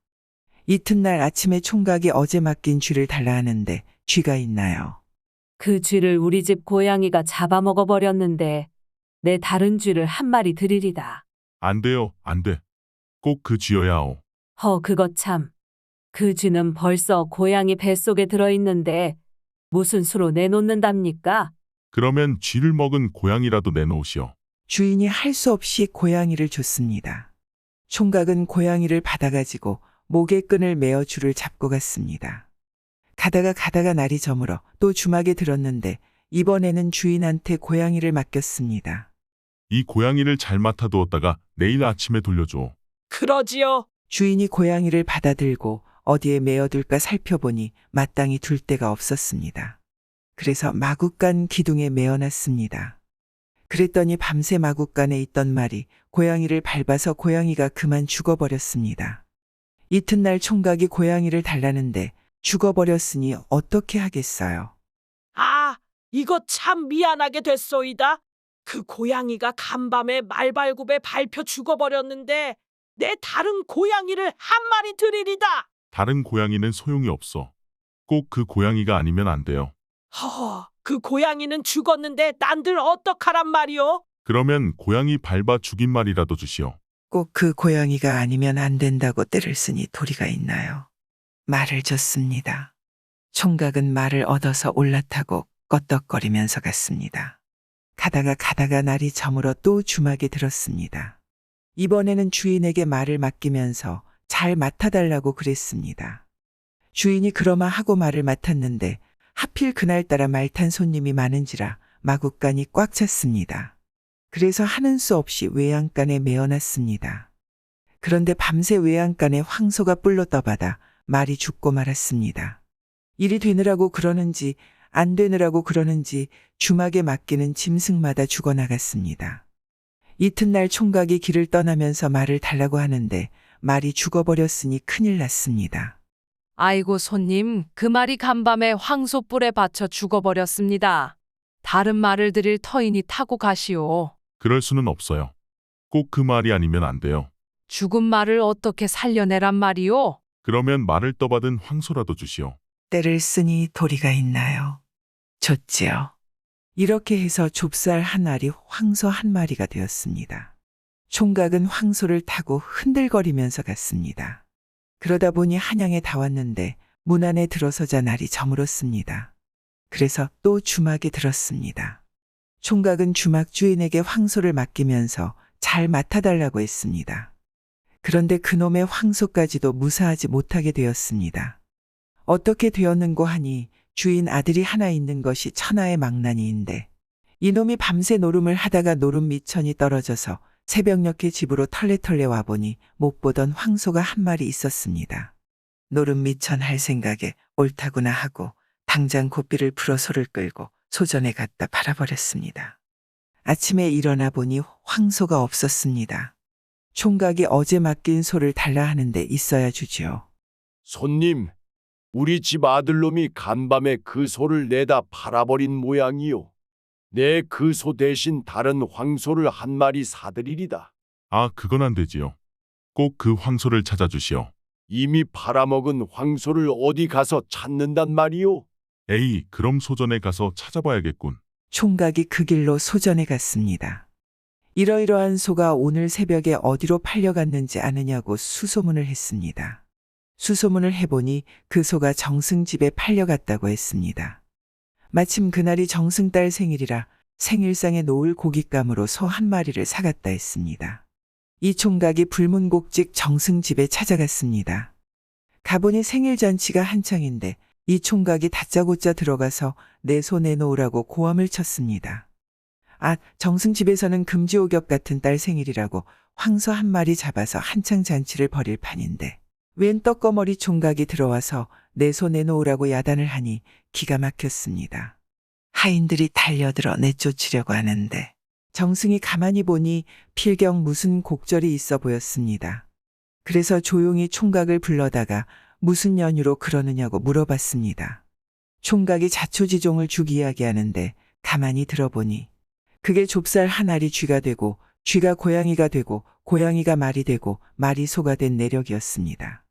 이튿날 아침에 총각이 어제 맡긴 쥐를 달라 하는데 쥐가 있나요? 그 쥐를 우리 집 고양이가 잡아먹어 버렸는데 내 다른 쥐를 한 마리 드리리다. 안 돼요, 안 돼. 꼭 그 쥐여야 하오. 그거 참. 그 쥐는 벌써 고양이 뱃속에 들어있는데 무슨 수로 내놓는답니까? 그러면 쥐를 먹은 고양이라도 내놓으시오. 주인이 할 수 없이 고양이를 줬습니다. 총각은 고양이를 받아가지고 목에 끈을 매어 줄을 잡고 갔습니다. 가다가 날이 저물어 또 주막에 들었는데 이번에는 주인한테 고양이를 맡겼습니다. 이 고양이를 잘 맡아두었다가 내일 아침에 돌려줘. 그러지요. 주인이 고양이를 받아들고 어디에 메어둘까 살펴보니 마땅히 둘 데가 없었습니다. 그래서 마구간 기둥에 메어놨습니다. 그랬더니 밤새 마구간에 있던 말이 고양이를 밟아서 고양이가 그만 죽어버렸습니다. 이튿날 총각이 고양이를 달라는데 죽어버렸으니 어떻게 하겠어요? 아, 이거 참 미안하게 됐소이다. 그 고양이가 간밤에 말발굽에 밟혀 죽어버렸는데 내 다른 고양이를 한 마리 드리리다. 다른 고양이는 소용이 없어. 꼭 그 고양이가 아니면 안 돼요. 허허, 그 고양이는 죽었는데 난들 어떡하란 말이오? 그러면 고양이 밟아 죽인 말이라도 주시오. 꼭 그 고양이가 아니면 안 된다고 때를 쓰니 도리가 있나요? 말을 줬습니다. 총각은 말을 얻어서 올라타고 껐덕거리면서 갔습니다. 가다가 날이 저물어 또 주막에 들었습니다. 이번에는 주인에게 말을 맡기면서 잘 맡아달라고 그랬습니다. 주인이 그러마 하고 말을 맡았는데 하필 그날따라 말 탄 손님이 많은지라 마구간이 꽉 찼습니다. 그래서 하는 수 없이 외양간에 메어놨습니다. 그런데 밤새 외양간에 황소가 뿔로 떠받아 말이 죽고 말았습니다. 일이 되느라고 그러는지 안 되느라고 그러는지 주막에 맡기는 짐승마다 죽어나갔습니다. 이튿날 총각이 길을 떠나면서 말을 달라고 하는데 말이 죽어버렸으니 큰일 났습니다. 아이고 손님, 그 말이 간밤에 황소뿔에 받쳐 죽어버렸습니다. 다른 말을 드릴 터이니 타고 가시오. 그럴 수는 없어요. 꼭 그 말이 아니면 안 돼요. 죽은 말을 어떻게 살려내란 말이오? 그러면 말을 떠받은 황소라도 주시오. 때를 쓰니 도리가 있나요? 좋지요. 이렇게 해서 좁쌀 한 알이 황소 한 마리가 되었습니다. 총각은 황소를 타고 흔들거리면서 갔습니다. 그러다 보니 한양에 다 왔는데 문 안에 들어서자 날이 저물었습니다. 그래서 또 주막에 들었습니다. 총각은 주막 주인에게 황소를 맡기면서 잘 맡아달라고 했습니다. 그런데 그놈의 황소까지도 무사하지 못하게 되었습니다. 어떻게 되었는고 하니 주인 아들이 하나 있는 것이 천하의 망나니인데 이놈이 밤새 노름을 하다가 노름 미천이 떨어져서 새벽녘에 집으로 털레털레 와보니 못 보던 황소가 한 마리 있었습니다. 노름 미천 할 생각에 옳다구나 하고 당장 고삐를 풀어 소를 끌고 소전에 갖다 팔아버렸습니다. 아침에 일어나 보니 황소가 없었습니다. 총각이 어제 맡긴 소를 달라 하는데 있어야 주지요. 손님, 우리 집 아들놈이 간밤에 그 소를 내다 팔아버린 모양이요. 내 그 소 대신 다른 황소를 한 마리 사드리리다. 아, 그건 안 되지요. 꼭 그 황소를 찾아주시오. 이미 팔아먹은 황소를 어디 가서 찾는단 말이오? 에이, 그럼 소전에 가서 찾아봐야겠군. 총각이 그 길로 소전에 갔습니다. 이러이러한 소가 오늘 새벽에 어디로 팔려갔는지 아느냐고 수소문을 했습니다. 수소문을 해보니 그 소가 정승집에 팔려갔다고 했습니다. 마침 그날이 정승딸 생일이라 생일상에 놓을 고깃감으로 소 한 마리를 사갔다 했습니다. 이 총각이 불문곡직 정승집에 찾아갔습니다. 가보니 생일잔치가 한창인데 이 총각이 다짜고짜 들어가서 내 소 내놓으라고 고함을 쳤습니다. 아, 정승집에서는 금지오겹 같은 딸 생일이라고 황소 한 마리 잡아서 한창 잔치를 벌일 판인데 웬 떡거머리 총각이 들어와서 내 소 내놓으라고 야단을 하니 기가 막혔습니다. 하인들이 달려들어 내쫓으려고 하는데 정승이 가만히 보니 필경 무슨 곡절이 있어 보였습니다. 그래서 조용히 총각을 불러다가 무슨 연유로 그러느냐고 물어봤습니다. 총각이 자초지종을 쭉 이야기하는데 가만히 들어보니 그게 좁쌀 한 알이 쥐가 되고 쥐가 고양이가 되고 고양이가 말이 되고 말이 소가 된 내력이었습니다.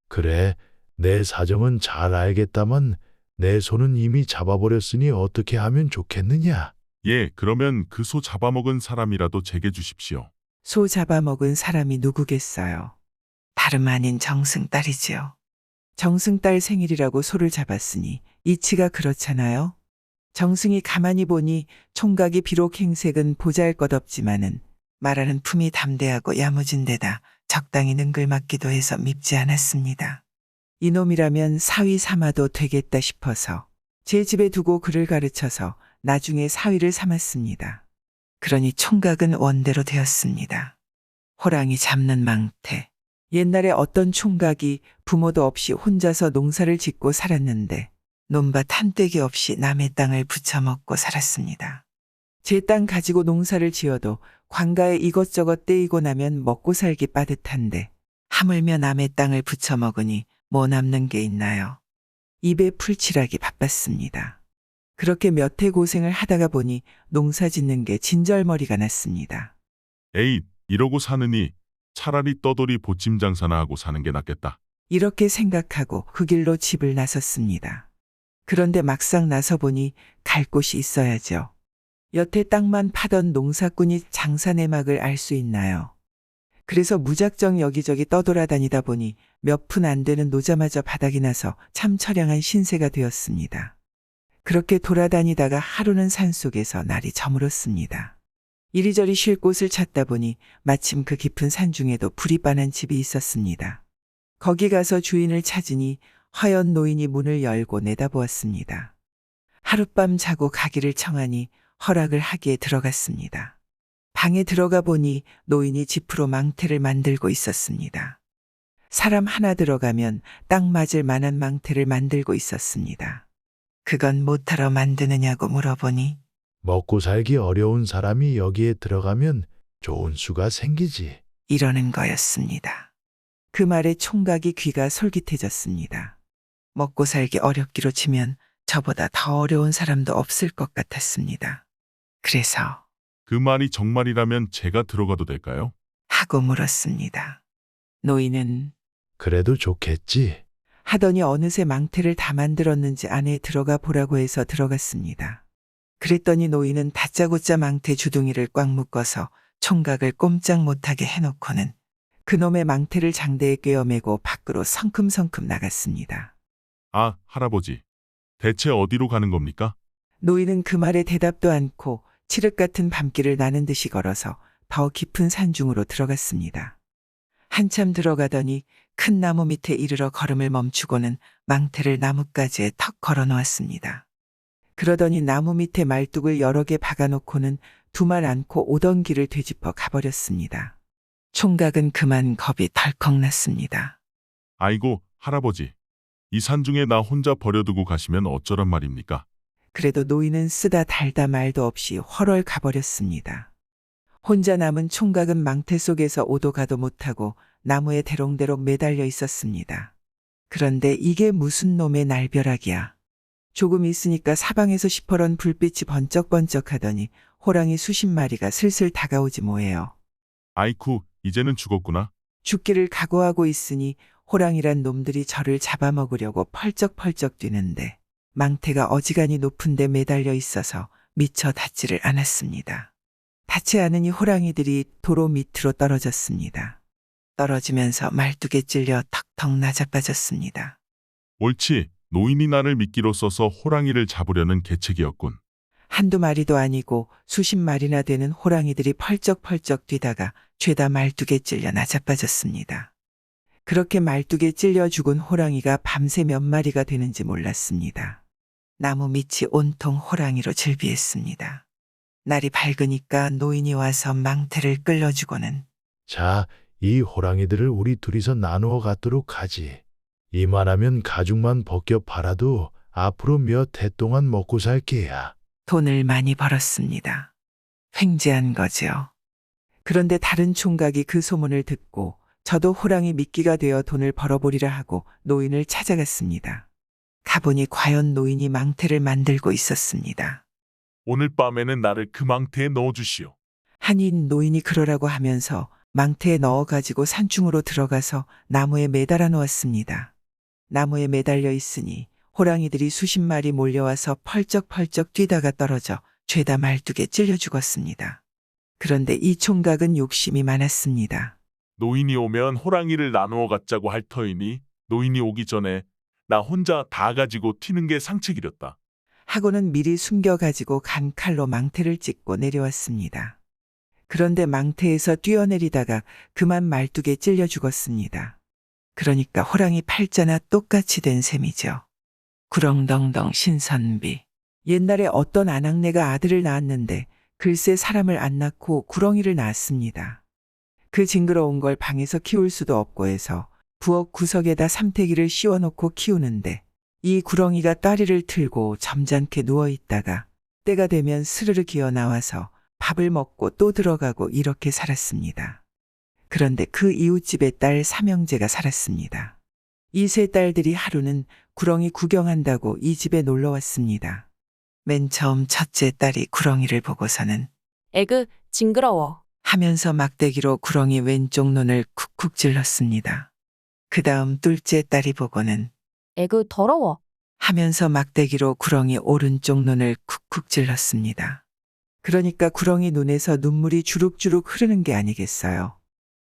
그래, 내 사정은 잘 알겠다만 내 소는 이미 잡아버렸으니 어떻게 하면 좋겠느냐? 예, 그러면 그 소 잡아먹은 사람이라도 제게 주십시오. 소 잡아먹은 사람이 누구겠어요? 다름 아닌 정승딸이지요. 정승딸 생일이라고 소를 잡았으니 이치가 그렇잖아요. 정승이 가만히 보니 총각이 비록 행색은 보잘것없지만은 말하는 품이 담대하고 야무진 데다 적당히 능글맞기도 해서 밉지 않았습니다. 이놈이라면 사위 삼아도 되겠다 싶어서 제 집에 두고 그를 가르쳐서 나중에 사위를 삼았습니다. 그러니 총각은 원대로 되었습니다. 호랑이 잡는 망태. 옛날에 어떤 총각이 부모도 없이 혼자서 농사를 짓고 살았는데 논밭 한 떼기 없이 남의 땅을 부쳐먹고 살았습니다. 제 땅 가지고 농사를 지어도 관가에 이것저것 떼이고 나면 먹고 살기 빠듯한데 하물며 남의 땅을 부쳐먹으니 뭐 남는 게 있나요? 입에 풀칠하기 바빴습니다. 그렇게 몇 해 고생을 하다가 보니 농사 짓는 게 진절머리가 났습니다. 에이, 이러고 사느니 차라리 떠돌이 보침 장사나 하고 사는 게 낫겠다. 이렇게 생각하고 그 길로 집을 나섰습니다. 그런데 막상 나서 보니 갈 곳이 있어야죠. 여태 땅만 파던 농사꾼이 장사 내막을 알 수 있나요? 그래서 무작정 여기저기 떠돌아다니다 보니 몇 푼 안 되는 노자마저 바닥이 나서 참 처량한 신세가 되었습니다. 그렇게 돌아다니다가 하루는 산속에서 날이 저물었습니다. 이리저리 쉴 곳을 찾다 보니 마침 그 깊은 산중에도 불이 빤한 집이 있었습니다. 거기 가서 주인을 찾으니 허연 노인이 문을 열고 내다보았습니다. 하룻밤 자고 가기를 청하니 허락을 하기에 들어갔습니다. 방에 들어가 보니 노인이 지프로 망태를 만들고 있었습니다. 사람 하나 들어가면 딱 맞을 만한 망태를 만들고 있었습니다. 그건 못하러 만드느냐고 물어보니 먹고 살기 어려운 사람이 여기에 들어가면 좋은 수가 생기지. 이러는 거였습니다. 그 말에 총각이 귀가 솔깃해졌습니다. 먹고 살기 어렵기로 치면 저보다 더 어려운 사람도 없을 것 같았습니다. 그래서 그 말이 정말이라면 제가 들어가도 될까요? 하고 물었습니다. 노인은 그래도 좋겠지. 하더니 어느새 망태를 다 만들었는지 안에 들어가 보라고 해서 들어갔습니다. 그랬더니 노인은 다짜고짜 망태 주둥이를 꽉 묶어서 총각을 꼼짝 못하게 해놓고는 그놈의 망태를 장대에 꿰어매고 밖으로 성큼성큼 나갔습니다. 아, 할아버지. 대체 어디로 가는 겁니까? 노인은 그 말에 대답도 않고 칠흑 같은 밤길을 나는 듯이 걸어서 더 깊은 산중으로 들어갔습니다. 한참 들어가더니 큰 나무 밑에 이르러 걸음을 멈추고는 망태를 나뭇가지에 턱 걸어 놓았습니다. 그러더니 나무 밑에 말뚝을 여러 개 박아놓고는 두말 않고 오던 길을 되짚어 가버렸습니다. 총각은 그만 겁이 덜컥 났습니다. 아이고, 할아버지. 이 산중에 나 혼자 버려두고 가시면 어쩌란 말입니까? 그래도 노인은 쓰다 달다 말도 없이 헐헐 가버렸습니다. 혼자 남은 총각은 망태 속에서 오도 가도 못하고 나무에 대롱대롱 매달려 있었습니다. 그런데 이게 무슨 놈의 날벼락이야. 조금 있으니까 사방에서 시퍼런 불빛이 번쩍번쩍하더니 호랑이 수십 마리가 슬슬 다가오지 뭐예요. 아이쿠, 이제는 죽었구나. 죽기를 각오하고 있으니 호랑이란 놈들이 저를 잡아먹으려고 펄쩍펄쩍 뛰는데 망태가 어지간히 높은 데 매달려 있어서 미처 닿지를 않았습니다. 닿지 않으니 호랑이들이 도로 밑으로 떨어졌습니다. 떨어지면서 말뚝에 찔려 턱턱 나자빠졌습니다. 옳지. 노인이 나를 미끼로 써서 호랑이를 잡으려는 계책이었군. 한두 마리도 아니고 수십 마리나 되는 호랑이들이 펄쩍펄쩍 뛰다가 죄다 말뚝에 찔려 나자빠졌습니다. 그렇게 말뚝에 찔려 죽은 호랑이가 밤새 몇 마리가 되는지 몰랐습니다. 나무 밑이 온통 호랑이로 즐비했습니다. 날이 밝으니까 노인이 와서 망태를 끌려주고는 자, 이 호랑이들을 우리 둘이서 나누어 갖도록 하지. 이만하면 가죽만 벗겨 팔아도 앞으로 몇 해 동안 먹고 살 게야. 돈을 많이 벌었습니다. 횡재한 거죠. 그런데 다른 총각이 그 소문을 듣고 저도 호랑이 미끼가 되어 돈을 벌어보리라 하고 노인을 찾아갔습니다. 가보니 과연 노인이 망태를 만들고 있었습니다. 오늘 밤에는 나를 그 망태에 넣어주시오. 하니 노인이 그러라고 하면서 망태에 넣어가지고 산중으로 들어가서 나무에 매달아 놓았습니다. 나무에 매달려 있으니 호랑이들이 수십 마리 몰려와서 펄쩍펄쩍 뛰다가 떨어져 죄다 말뚝에 찔려 죽었습니다. 그런데 이 총각은 욕심이 많았습니다. 노인이 오면 호랑이를 나누어 갖자고 할 터이니 노인이 오기 전에 나 혼자 다 가지고 튀는 게 상책이렸다. 하고는 미리 숨겨가지고 간 칼로 망태를 찍고 내려왔습니다. 그런데 망태에서 뛰어내리다가 그만 말뚝에 찔려 죽었습니다. 그러니까 호랑이 팔자나 똑같이 된 셈이죠. 구렁덩덩 신선비. 옛날에 어떤 아낙네가 아들을 낳았는데 글쎄 사람을 안 낳고 구렁이를 낳았습니다. 그 징그러운 걸 방에서 키울 수도 없고 해서 부엌 구석에다 삼태기를 씌워놓고 키우는데 이 구렁이가 다리를 틀고 점잖게 누워있다가 때가 되면 스르르 기어 나와서 밥을 먹고 또 들어가고 이렇게 살았습니다. 그런데 그 이웃집의 딸 삼형제가 살았습니다. 이 세 딸들이 하루는 구렁이 구경한다고 이 집에 놀러 왔습니다. 맨 처음 첫째 딸이 구렁이를 보고서는 에그, 징그러워. 하면서 막대기로 구렁이 왼쪽 눈을 쿡쿡 찔렀습니다. 그 다음 둘째 딸이 보고는 에그, 더러워. 하면서 막대기로 구렁이 오른쪽 눈을 쿡쿡 찔렀습니다. 그러니까 구렁이 눈에서 눈물이 주룩주룩 흐르는 게 아니겠어요.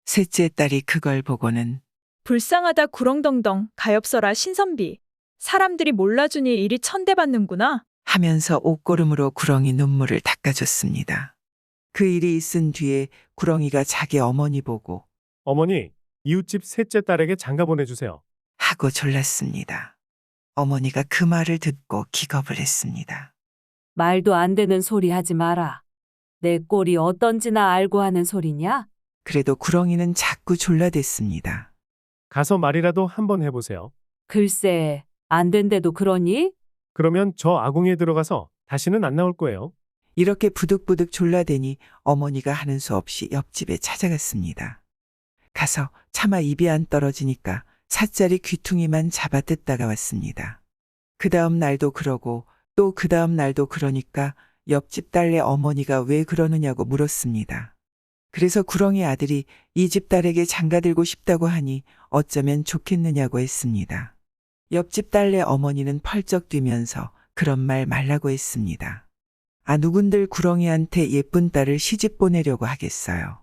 셋째 딸이 그걸 보고는 불쌍하다 구렁덩덩 가엾어라 신선비. 사람들이 몰라주니 일이 천대받는구나. 하면서 옷고름으로 구렁이 눈물을 닦아줬습니다. 그 일이 있은 뒤에 구렁이가 자기 어머니 보고 어머니, 이웃집 셋째 딸에게 장가 보내주세요. 하고 졸랐습니다. 어머니가 그 말을 듣고 기겁을 했습니다. 말도 안 되는 소리 하지 마라. 내 꼴이 어떤지나 알고 하는 소리냐? 그래도 구렁이는 자꾸 졸라댔습니다. 가서 말이라도 한번 해보세요. 글쎄, 안 된대도 그러니? 그러면 저 아궁이에 들어가서 다시는 안 나올 거예요. 이렇게 부득부득 졸라대니 어머니가 하는 수 없이 옆집에 찾아갔습니다. 가서 차마 입이 안 떨어지니까 사짜리 귀퉁이만 잡아 뜯다가 왔습니다. 그 다음 날도 그러고 또 그 다음 날도 그러니까 옆집 딸네 어머니가 왜 그러느냐고 물었습니다. 그래서 구렁이 아들이 이 집 딸에게 장가들고 싶다고 하니 어쩌면 좋겠느냐고 했습니다. 옆집 딸네 어머니는 펄쩍 뛰면서 그런 말 말라고 했습니다. 아, 누군들 구렁이한테 예쁜 딸을 시집 보내려고 하겠어요.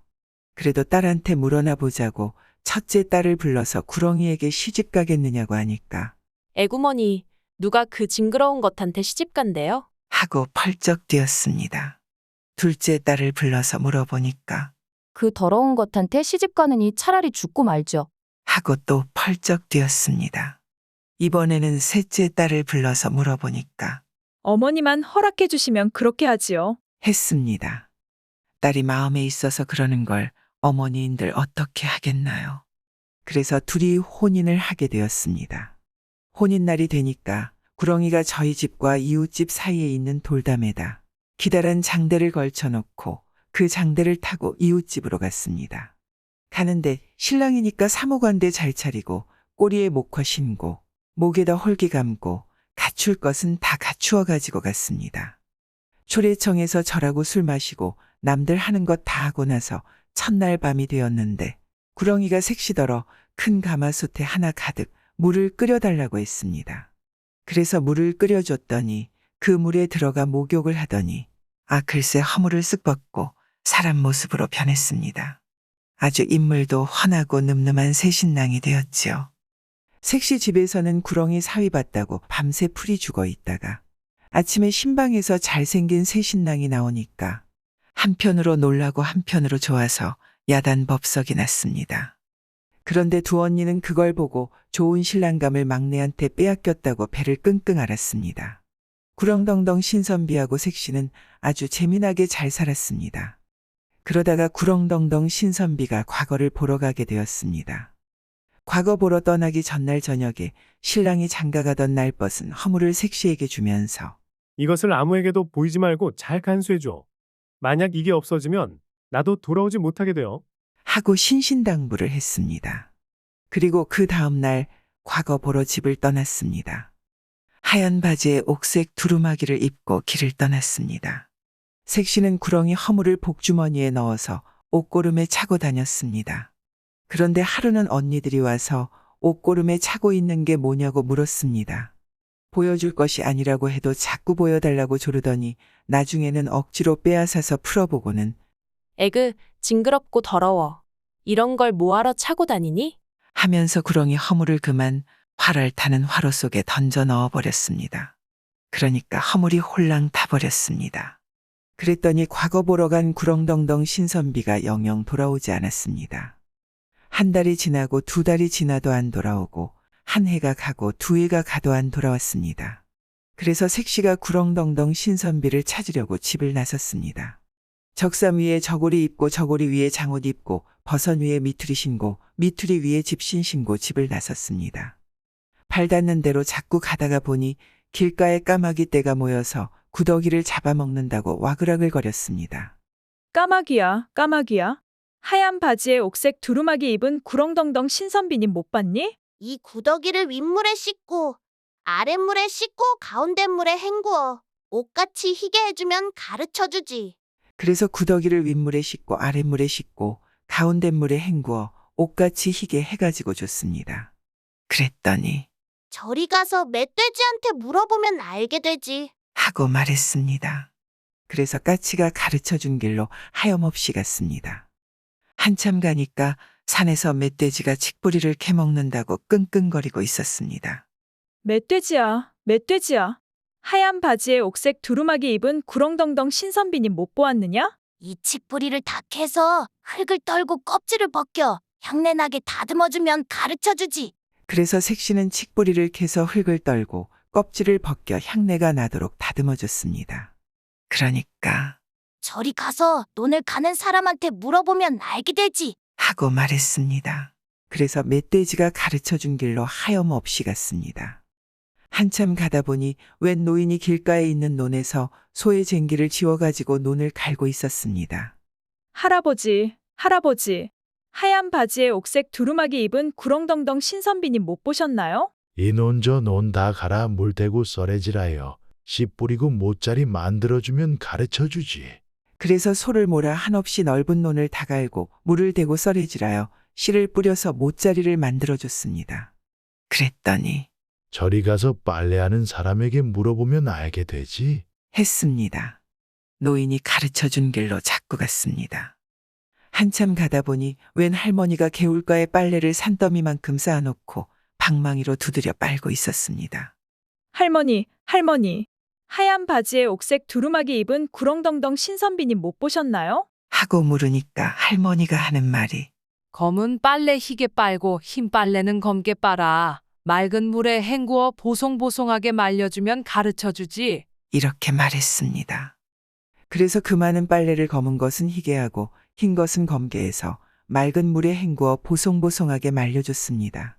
그래도 딸한테 물어나 보자고 첫째 딸을 불러서 구렁이에게 시집 가겠느냐고 하니까 애구머니, 누가 그 징그러운 것한테 시집 간대요? 하고 펄쩍 뛰었습니다. 둘째 딸을 불러서 물어보니까 그 더러운 것한테 시집 가느니 차라리 죽고 말죠. 하고 또 펄쩍 뛰었습니다. 이번에는 셋째 딸을 불러서 물어보니까 어머니만 허락해 주시면 그렇게 하지요. 했습니다. 딸이 마음에 있어서 그러는 걸 어머니인들 어떻게 하겠나요? 그래서 둘이 혼인을 하게 되었습니다. 혼인날이 되니까 구렁이가 저희 집과 이웃집 사이에 있는 돌담에다 기다란 장대를 걸쳐놓고 그 장대를 타고 이웃집으로 갔습니다. 가는데 신랑이니까 사모관대 잘 차리고 꼬리에 목화 신고 목에다 홀기 감고 갖출 것은 다 갖추어 가지고 갔습니다. 초래청에서 절하고 술 마시고 남들 하는 것 다 하고 나서 첫날 밤이 되었는데 구렁이가 색시더러 큰 가마솥에 하나 가득 물을 끓여달라고 했습니다. 그래서 물을 끓여줬더니 그 물에 들어가 목욕을 하더니 아, 글쎄 허물을 쓱 벗고 사람 모습으로 변했습니다. 아주 인물도 훤하고 늠름한 새신랑이 되었지요. 색시 집에서는 구렁이 사위 봤다고 밤새 풀이 죽어 있다가 아침에 신방에서 잘생긴 새신랑이 나오니까 한편으로 놀라고 한편으로 좋아서 야단법석이 났습니다. 그런데 두 언니는 그걸 보고 좋은 신랑감을 막내한테 빼앗겼다고 배를 끙끙 앓았습니다. 구렁덩덩 신선비하고 색시는 아주 재미나게 잘 살았습니다. 그러다가 구렁덩덩 신선비가 과거를 보러 가게 되었습니다. 과거 보러 떠나기 전날 저녁에 신랑이 장가가던 날벗은 허물을 색시에게 주면서 이것을 아무에게도 보이지 말고 잘 간수해줘. 만약 이게 없어지면 나도 돌아오지 못하게 돼요. 하고 신신당부를 했습니다. 그리고 그 다음 날 과거 보러 집을 떠났습니다. 하얀 바지에 옥색 두루마기를 입고 길을 떠났습니다. 색시는 구렁이 허물을 복주머니에 넣어서 옷고름에 차고 다녔습니다. 그런데 하루는 언니들이 와서 옷고름에 차고 있는 게 뭐냐고 물었습니다. 보여줄 것이 아니라고 해도 자꾸 보여달라고 조르더니 나중에는 억지로 빼앗아서 풀어보고는 에그, 징그럽고 더러워. 이런 걸 뭐하러 차고 다니니? 하면서 구렁이 허물을 그만 활을 타는 화로 속에 던져 넣어버렸습니다. 그러니까 허물이 홀랑 타버렸습니다. 그랬더니 과거 보러 간 구렁덩덩 신선비가 영영 돌아오지 않았습니다. 한 달이 지나고 두 달이 지나도 안 돌아오고 한 해가 가고 두 해가 가도 안 돌아왔습니다. 그래서 색시가 구렁덩덩 신선비를 찾으려고 집을 나섰습니다. 적삼 위에 저고리 입고 저고리 위에 장옷 입고 버선 위에 미투리 신고 미투리 위에 집신 신고 집을 나섰습니다. 발 닿는 대로 자꾸 가다가 보니 길가에 까마귀 떼가 모여서 구더기를 잡아먹는다고 와글와글 거렸습니다. 까마귀야, 까마귀야. 하얀 바지에 옥색 두루마기 입은 구렁덩덩 신선비님 못 봤니? 이 구더기를 윗물에 씻고 아랫물에 씻고 가운데 물에 헹구어 옷같이 희게 해주면 가르쳐주지. 그래서 구더기를 윗물에 씻고 아랫물에 씻고 가운데 물에 헹구어 옷같이 희게 해가지고 줬습니다. 그랬더니 저리 가서 멧돼지한테 물어보면 알게 되지. 하고 말했습니다. 그래서 까치가 가르쳐준 길로 하염없이 갔습니다. 한참 가니까 산에서 멧돼지가 칡뿌리를 캐먹는다고 끙끙거리고 있었습니다. 멧돼지야, 멧돼지야. 하얀 바지에 옥색 두루마기 입은 구렁덩덩 신선비님 못 보았느냐? 이 칡뿌리를 다 캐서 흙을 떨고 껍질을 벗겨 향내나게 다듬어주면 가르쳐주지. 그래서 색시는 칡뿌리를 캐서 흙을 떨고 껍질을 벗겨 향내가 나도록 다듬어줬습니다. 그러니까 저리 가서 논을 가는 사람한테 물어보면 알게 되지. 하고 말했습니다. 그래서 멧돼지가 가르쳐 준 길로 하염없이 갔습니다. 한참 가다 보니 웬 노인이 길가에 있는 논에서 소의 쟁기를 지워가지고 논을 갈고 있었습니다. 할아버지, 할아버지. 하얀 바지에 옥색 두루마기 입은 구렁덩덩 신선비님 못 보셨나요? 이 논 저 논 다 갈아 물 대고 썰애질하여 씨 뿌리고 모짜리 만들어주면 가르쳐주지. 그래서 소를 몰아 한없이 넓은 논을 다 갈고 물을 대고 썰애질하여 씨를 뿌려서 모짜리를 만들어줬습니다. 그랬더니 저리 가서 빨래하는 사람에게 물어보면 알게 되지. 했습니다. 노인이 가르쳐 준 길로 자꾸 갔습니다. 한참 가다 보니 웬 할머니가 개울가에 빨래를 산더미만큼 쌓아놓고 방망이로 두드려 빨고 있었습니다. 할머니, 할머니. 하얀 바지에 옥색 두루마기 입은 구렁덩덩 신선비님 못 보셨나요? 하고 물으니까 할머니가 하는 말이 검은 빨래 희게 빨고 흰 빨래는 검게 빨아. 맑은 물에 헹구어 보송보송하게 말려주면 가르쳐주지. 이렇게 말했습니다. 그래서 그 많은 빨래를 검은 것은 희게 하고 흰 것은 검게 해서 맑은 물에 헹구어 보송보송하게 말려줬습니다.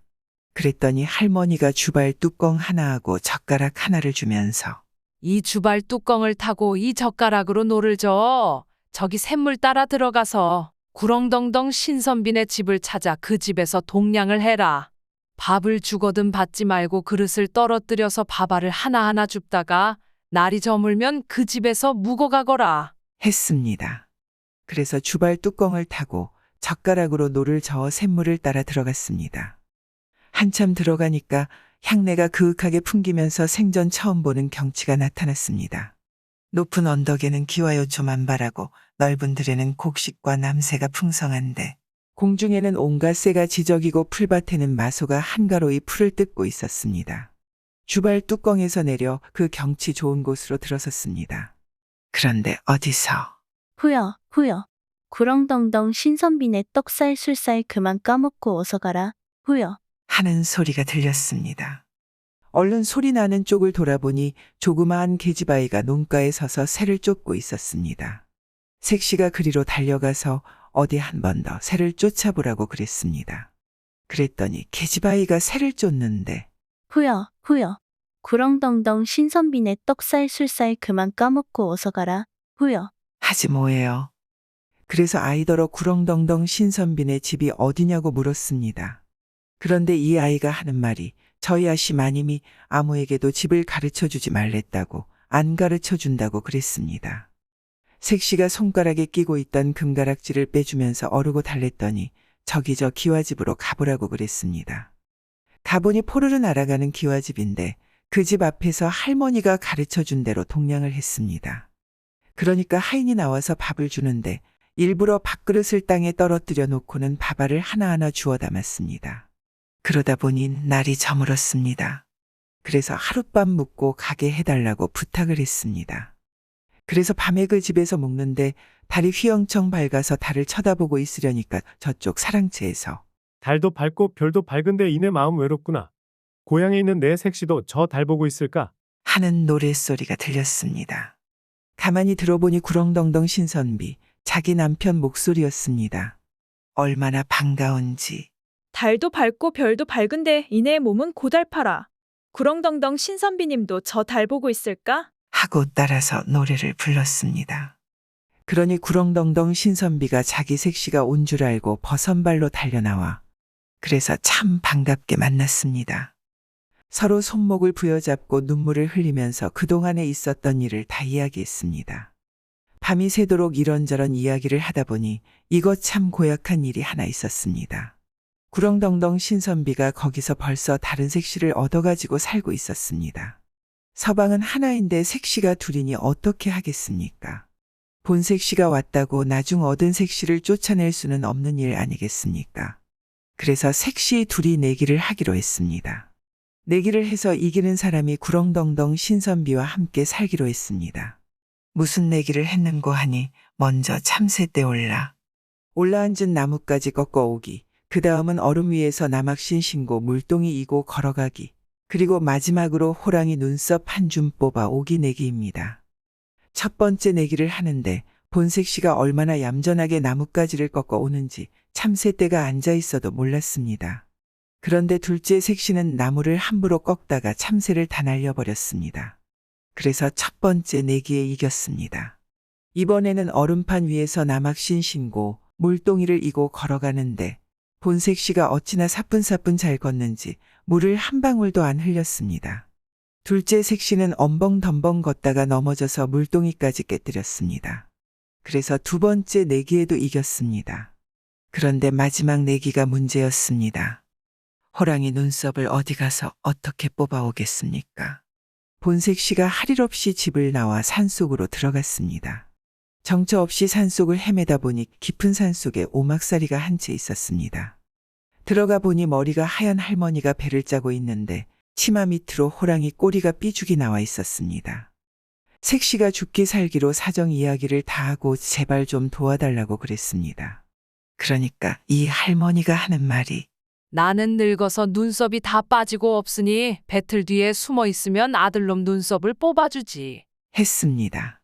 그랬더니 할머니가 주발 뚜껑 하나하고 젓가락 하나를 주면서 이 주발 뚜껑을 타고 이 젓가락으로 노를 저어. 저기 샘물 따라 들어가서 구렁덩덩 신선빈의 집을 찾아 그 집에서 동냥을 해라. 밥을 주거든 받지 말고 그릇을 떨어뜨려서 밥알을 하나하나 줍다가 날이 저물면 그 집에서 묵어 가거라. 했습니다. 그래서 주발 뚜껑을 타고 젓가락으로 노를 저어 샘물을 따라 들어갔습니다. 한참 들어가니까 향내가 그윽하게 풍기면서 생전 처음 보는 경치가 나타났습니다. 높은 언덕에는 기와요초 만발하고 넓은 들에는 곡식과 남새가 풍성한데 공중에는 온갖 새가 지저귀고 풀밭에는 마소가 한가로이 풀을 뜯고 있었습니다. 주발 뚜껑에서 내려 그 경치 좋은 곳으로 들어섰습니다. 그런데 어디서 후여, 후여. 구렁덩덩 신선빈의 떡살 술살 그만 까먹고 어서 가라. 후여. 하는 소리가 들렸습니다. 얼른 소리 나는 쪽을 돌아보니 조그마한 계집아이가 논가에 서서 새를 쫓고 있었습니다. 색시가 그리로 달려가서 어디 한 번 더 새를 쫓아보라고 그랬습니다. 그랬더니 계집아이가 새를 쫓는데 후여, 후여. 구렁덩덩 신선빈의 떡살 술살 그만 까먹고 어서 가라. 후여. 하지 뭐예요. 그래서 아이더러 구렁덩덩 신선빈의 집이 어디냐고 물었습니다. 그런데 이 아이가 하는 말이 저희 아씨 마님이 아무에게도 집을 가르쳐주지 말랬다고 안 가르쳐준다고 그랬습니다. 색시가 손가락에 끼고 있던 금가락지를 빼주면서 어르고 달랬더니 저기 저 기와집으로 가보라고 그랬습니다. 가보니 포르르 날아가는 기와집인데 그 집 앞에서 할머니가 가르쳐준 대로 동냥을 했습니다. 그러니까 하인이 나와서 밥을 주는데 일부러 밥그릇을 땅에 떨어뜨려 놓고는 밥알을 하나하나 주워 담았습니다. 그러다 보니 날이 저물었습니다. 그래서 하룻밤 묵고 가게 해달라고 부탁을 했습니다. 그래서 밤에 그 집에서 묵는데 달이 휘영청 밝아서 달을 쳐다보고 있으려니까 저쪽 사랑채에서 달도 밝고 별도 밝은데 이내 마음 외롭구나. 고향에 있는 내 색시도 저 달 보고 있을까? 하는 노랫소리가 들렸습니다. 가만히 들어보니 구렁덩덩 신선비, 자기 남편 목소리였습니다. 얼마나 반가운지. 달도 밝고 별도 밝은데 이내의 몸은 고달파라. 구렁덩덩 신선비님도 저 달 보고 있을까? 하고 따라서 노래를 불렀습니다. 그러니 구렁덩덩 신선비가 자기 색시가 온 줄 알고 버선발로 달려나와 그래서 참 반갑게 만났습니다. 서로 손목을 부여잡고 눈물을 흘리면서 그동안에 있었던 일을 다 이야기했습니다. 밤이 새도록 이런저런 이야기를 하다 보니 이것 참 고약한 일이 하나 있었습니다. 구렁덩덩 신선비가 거기서 벌써 다른 색시를 얻어가지고 살고 있었습니다. 서방은 하나인데 색시가 둘이니 어떻게 하겠습니까? 본 색시가 왔다고 나중 얻은 색시를 쫓아낼 수는 없는 일 아니겠습니까? 그래서 색시 둘이 내기를 하기로 했습니다. 내기를 해서 이기는 사람이 구렁덩덩 신선비와 함께 살기로 했습니다. 무슨 내기를 했는고 하니 먼저 참새떼 올라앉은 나무까지 꺾어오기, 그 다음은 얼음 위에서 나막신 신고 물동이 이고 걸어가기, 그리고 마지막으로 호랑이 눈썹 한 줌 뽑아 오기 내기입니다. 첫 번째 내기를 하는데 본색 씨가 얼마나 얌전하게 나뭇가지를 꺾어 오는지 참새 떼가 앉아 있어도 몰랐습니다. 그런데 둘째 색 씨는 나무를 함부로 꺾다가 참새를 다 날려버렸습니다. 그래서 첫 번째 내기에 이겼습니다. 이번에는 얼음판 위에서 나막신 신고 물동이를 이고 걸어가는데 본색 씨가 어찌나 사뿐사뿐 잘 걷는지 물을 한 방울도 안 흘렸습니다. 둘째 색 씨는 엄벙덤벙 걷다가 넘어져서 물동이까지 깨뜨렸습니다. 그래서 두 번째 내기에도 이겼습니다. 그런데 마지막 내기가 문제였습니다. 호랑이 눈썹을 어디 가서 어떻게 뽑아오겠습니까? 본색 씨가 할 일 없이 집을 나와 산속으로 들어갔습니다. 정처 없이 산속을 헤매다 보니 깊은 산속에 오막살이가 한 채 있었습니다. 들어가 보니 머리가 하얀 할머니가 배를 짜고 있는데 치마 밑으로 호랑이 꼬리가 삐죽이 나와 있었습니다. 색시가 죽기 살기로 사정 이야기를 다 하고 제발 좀 도와달라고 그랬습니다. 그러니까 이 할머니가 하는 말이 나는 늙어서 눈썹이 다 빠지고 없으니 배틀 뒤에 숨어 있으면 아들놈 눈썹을 뽑아주지. 했습니다.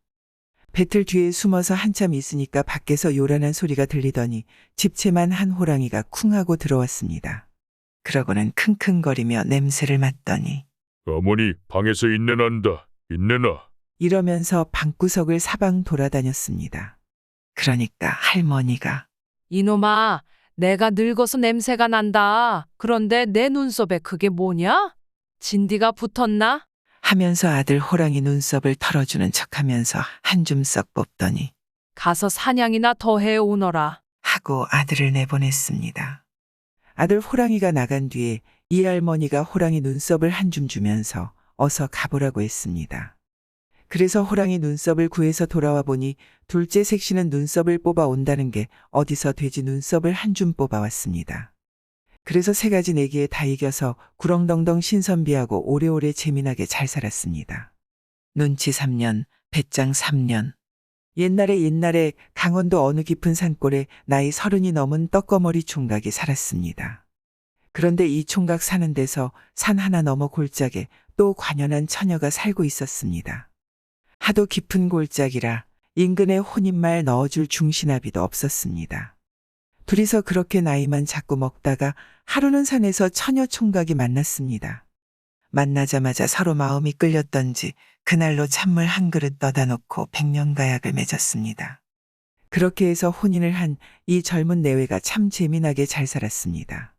배틀 뒤에 숨어서 한참 있으니까 밖에서 요란한 소리가 들리더니 집채만 한 호랑이가 쿵 하고 들어왔습니다. 그러고는 킁킁거리며 냄새를 맡더니 어머니 방에서 인내난다. 인내나. 이러면서 방구석을 사방 돌아다녔습니다. 그러니까 할머니가 이놈아, 내가 늙어서 냄새가 난다. 그런데 내 눈썹에 그게 뭐냐? 진디가 붙었나? 하면서 아들 호랑이 눈썹을 털어주는 척하면서 한 줌 썩 뽑더니 가서 사냥이나 더 해오너라. 하고 아들을 내보냈습니다. 아들 호랑이가 나간 뒤에 이 할머니가 호랑이 눈썹을 한 줌 주면서 어서 가보라고 했습니다. 그래서 호랑이 눈썹을 구해서 돌아와 보니 둘째 색시는 눈썹을 뽑아 온다는 게 어디서 돼지 눈썹을 한 줌 뽑아왔습니다. 그래서 세 가지 내기에 다 이겨서 구렁덩덩 신선비하고 오래오래 재미나게 잘 살았습니다. 눈치 3년, 배짱 3년. 옛날에 강원도 어느 깊은 산골에 나이 30이 넘은 떡거머리 총각이 살았습니다. 그런데 이 총각 사는 데서 산 하나 넘어 골짜기에 또 관연한 처녀가 살고 있었습니다. 하도 깊은 골짜기라 인근에 혼인말 넣어줄 중신아비도 없었습니다. 둘이서 그렇게 나이만 자꾸 먹다가 하루는 산에서 처녀 총각이 만났습니다. 만나자마자 서로 마음이 끌렸던지 그날로 찬물 한 그릇 떠다 놓고 백년가약을 맺었습니다. 그렇게 해서 혼인을 한 이 젊은 내외가 참 재미나게 잘 살았습니다.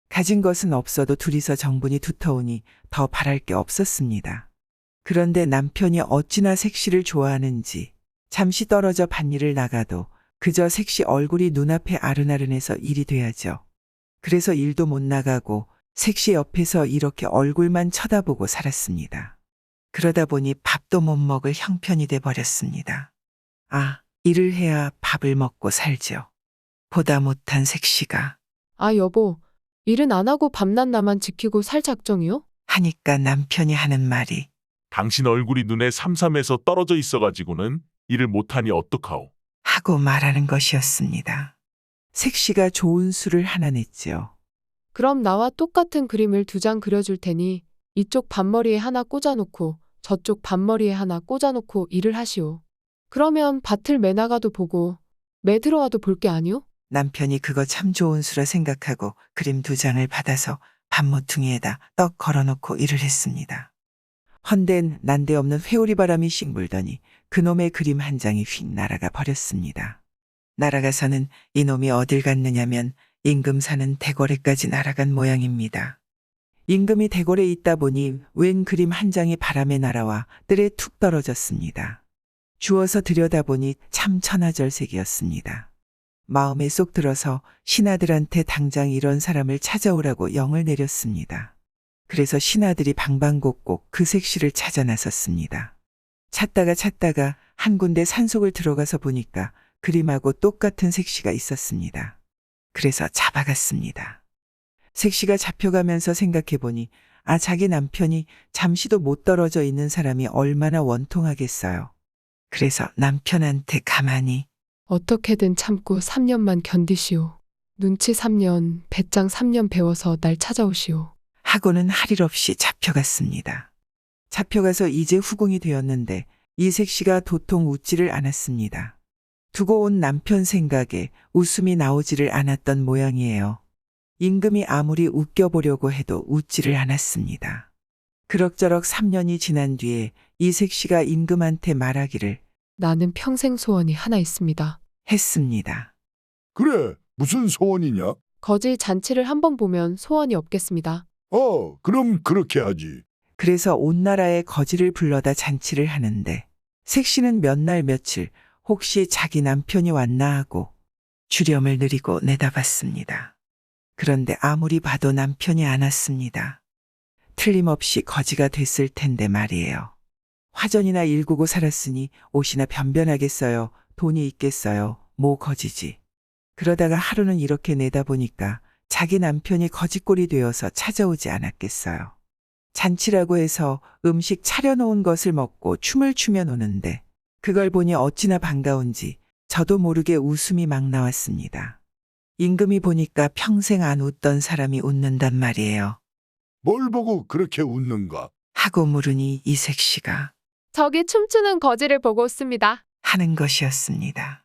가진 것은 없어도 둘이서 정분이 두터우니 더 바랄 게 없었습니다. 그런데 남편이 어찌나 색시를 좋아하는지 잠시 떨어져 밭일을 나가도 그저 색시 얼굴이 눈앞에 아른아른해서 일이 돼야죠. 그래서 일도 못 나가고 색시 옆에서 이렇게 얼굴만 쳐다보고 살았습니다. 그러다 보니 밥도 못 먹을 형편이 돼 버렸습니다. 아, 일을 해야 밥을 먹고 살죠. 보다 못한 색시가 아, 여보. 일은 안 하고 밤낮 나만 지키고 살 작정이요? 하니까 남편이 하는 말이 당신 얼굴이 눈에 삼삼해서 떨어져 있어가지고는 일을 못하니 어떡하오. 하고 말하는 것이었습니다. 색시가 좋은 수를 하나 냈죠. 그럼 나와 똑같은 그림을 2장 그려줄 테니 이쪽 반머리에 하나 꽂아놓고 저쪽 반머리에 하나 꽂아놓고 일을 하시오. 그러면 밭을 매 나가도 보고 매 들어와도 볼 게 아니오? 남편이 그거 참 좋은 수라 생각하고 그림 2장을 받아서 밭모퉁이에다 떡 걸어놓고 일을 했습니다. 헌데 난데없는 회오리 바람이 씩 불더니 그놈의 그림 한 장이 휙 날아가 버렸습니다. 날아가서는 이놈이 어딜 갔느냐면 임금 사는 대궐에까지 날아간 모양입니다. 임금이 대궐에 있다 보니 웬 그림 한 장이 바람에 날아와 뜰에 툭 떨어졌습니다. 주워서 들여다보니 참 천하절색이었습니다. 마음에 쏙 들어서 신하들한테 당장 이런 사람을 찾아오라고 영을 내렸습니다. 그래서 신하들이 방방곡곡 그 색시를 찾아 나섰습니다. 찾다가 한 군데 산속을 들어가서 보니까 그림하고 똑같은 색시가 있었습니다. 그래서 잡아갔습니다. 색시가 잡혀가면서 생각해보니 자기 남편이 잠시도 못 떨어져 있는 사람이 얼마나 원통하겠어요. 그래서 남편한테 가만히 어떻게든 참고 3년만 견디시오. 눈치 3년, 배짱 3년 배워서 날 찾아오시오. 하고는 할 일 없이 잡혀갔습니다. 잡혀가서 이제 후궁이 되었는데 이색시가 도통 웃지를 않았습니다. 두고 온 남편 생각에 웃음이 나오지를 않았던 모양이에요. 임금이 아무리 웃겨보려고 해도 웃지를 않았습니다. 그럭저럭 3년이 지난 뒤에 이색 씨가 임금한테 말하기를 나는 평생 소원이 하나 있습니다. 했습니다. 그래, 무슨 소원이냐? 거지 잔치를 한번 보면 소원이 없겠습니다. 그럼 그렇게 하지. 그래서 온 나라의 거지를 불러다 잔치를 하는데 색 씨는 몇 날 며칠 혹시 자기 남편이 왔나 하고 주렴을 느리고 내다봤습니다. 그런데 아무리 봐도 남편이 안 왔습니다. 틀림없이 거지가 됐을 텐데 말이에요. 화전이나 일구고 살았으니 옷이나 변변하겠어요. 돈이 있겠어요. 뭐 거지지. 그러다가 하루는 이렇게 내다보니까 자기 남편이 거지꼴이 되어서 찾아오지 않았겠어요. 잔치라고 해서 음식 차려놓은 것을 먹고 춤을 추며 노는데 그걸 보니 어찌나 반가운지 저도 모르게 웃음이 막 나왔습니다. 임금이 보니까 평생 안 웃던 사람이 웃는단 말이에요. 뭘 보고 그렇게 웃는가? 하고 물으니 이색 씨가 저기 춤추는 거지를 보고 웃습니다. 하는 것이었습니다.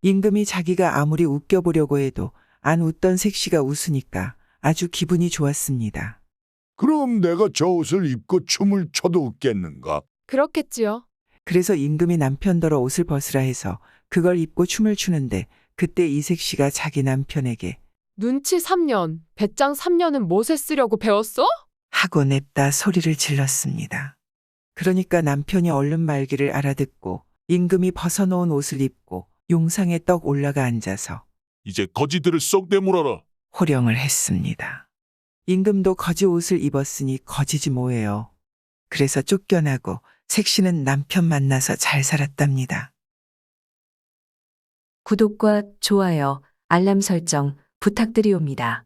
임금이 자기가 아무리 웃겨보려고 해도 안 웃던 색 씨가 웃으니까 아주 기분이 좋았습니다. 그럼 내가 저 옷을 입고 춤을 춰도 웃겠는가? 그렇겠지요. 그래서 임금이 남편더러 옷을 벗으라 해서 그걸 입고 춤을 추는데 그때 이색 씨가 자기 남편에게 눈치 3년, 배짱 3년은 못에 쓰려고 배웠어? 하고 냅다 소리를 질렀습니다. 그러니까 남편이 얼른 말기를 알아듣고 임금이 벗어놓은 옷을 입고 용상에 떡 올라가 앉아서 이제 거지들을 쏙 내물어라. 호령을 했습니다. 임금도 거지 옷을 입었으니 거지지 뭐예요. 그래서 쫓겨나고 색 씨는 남편 만나서 잘 살았답니다. 구독과 좋아요, 알람 설정 부탁드리옵니다.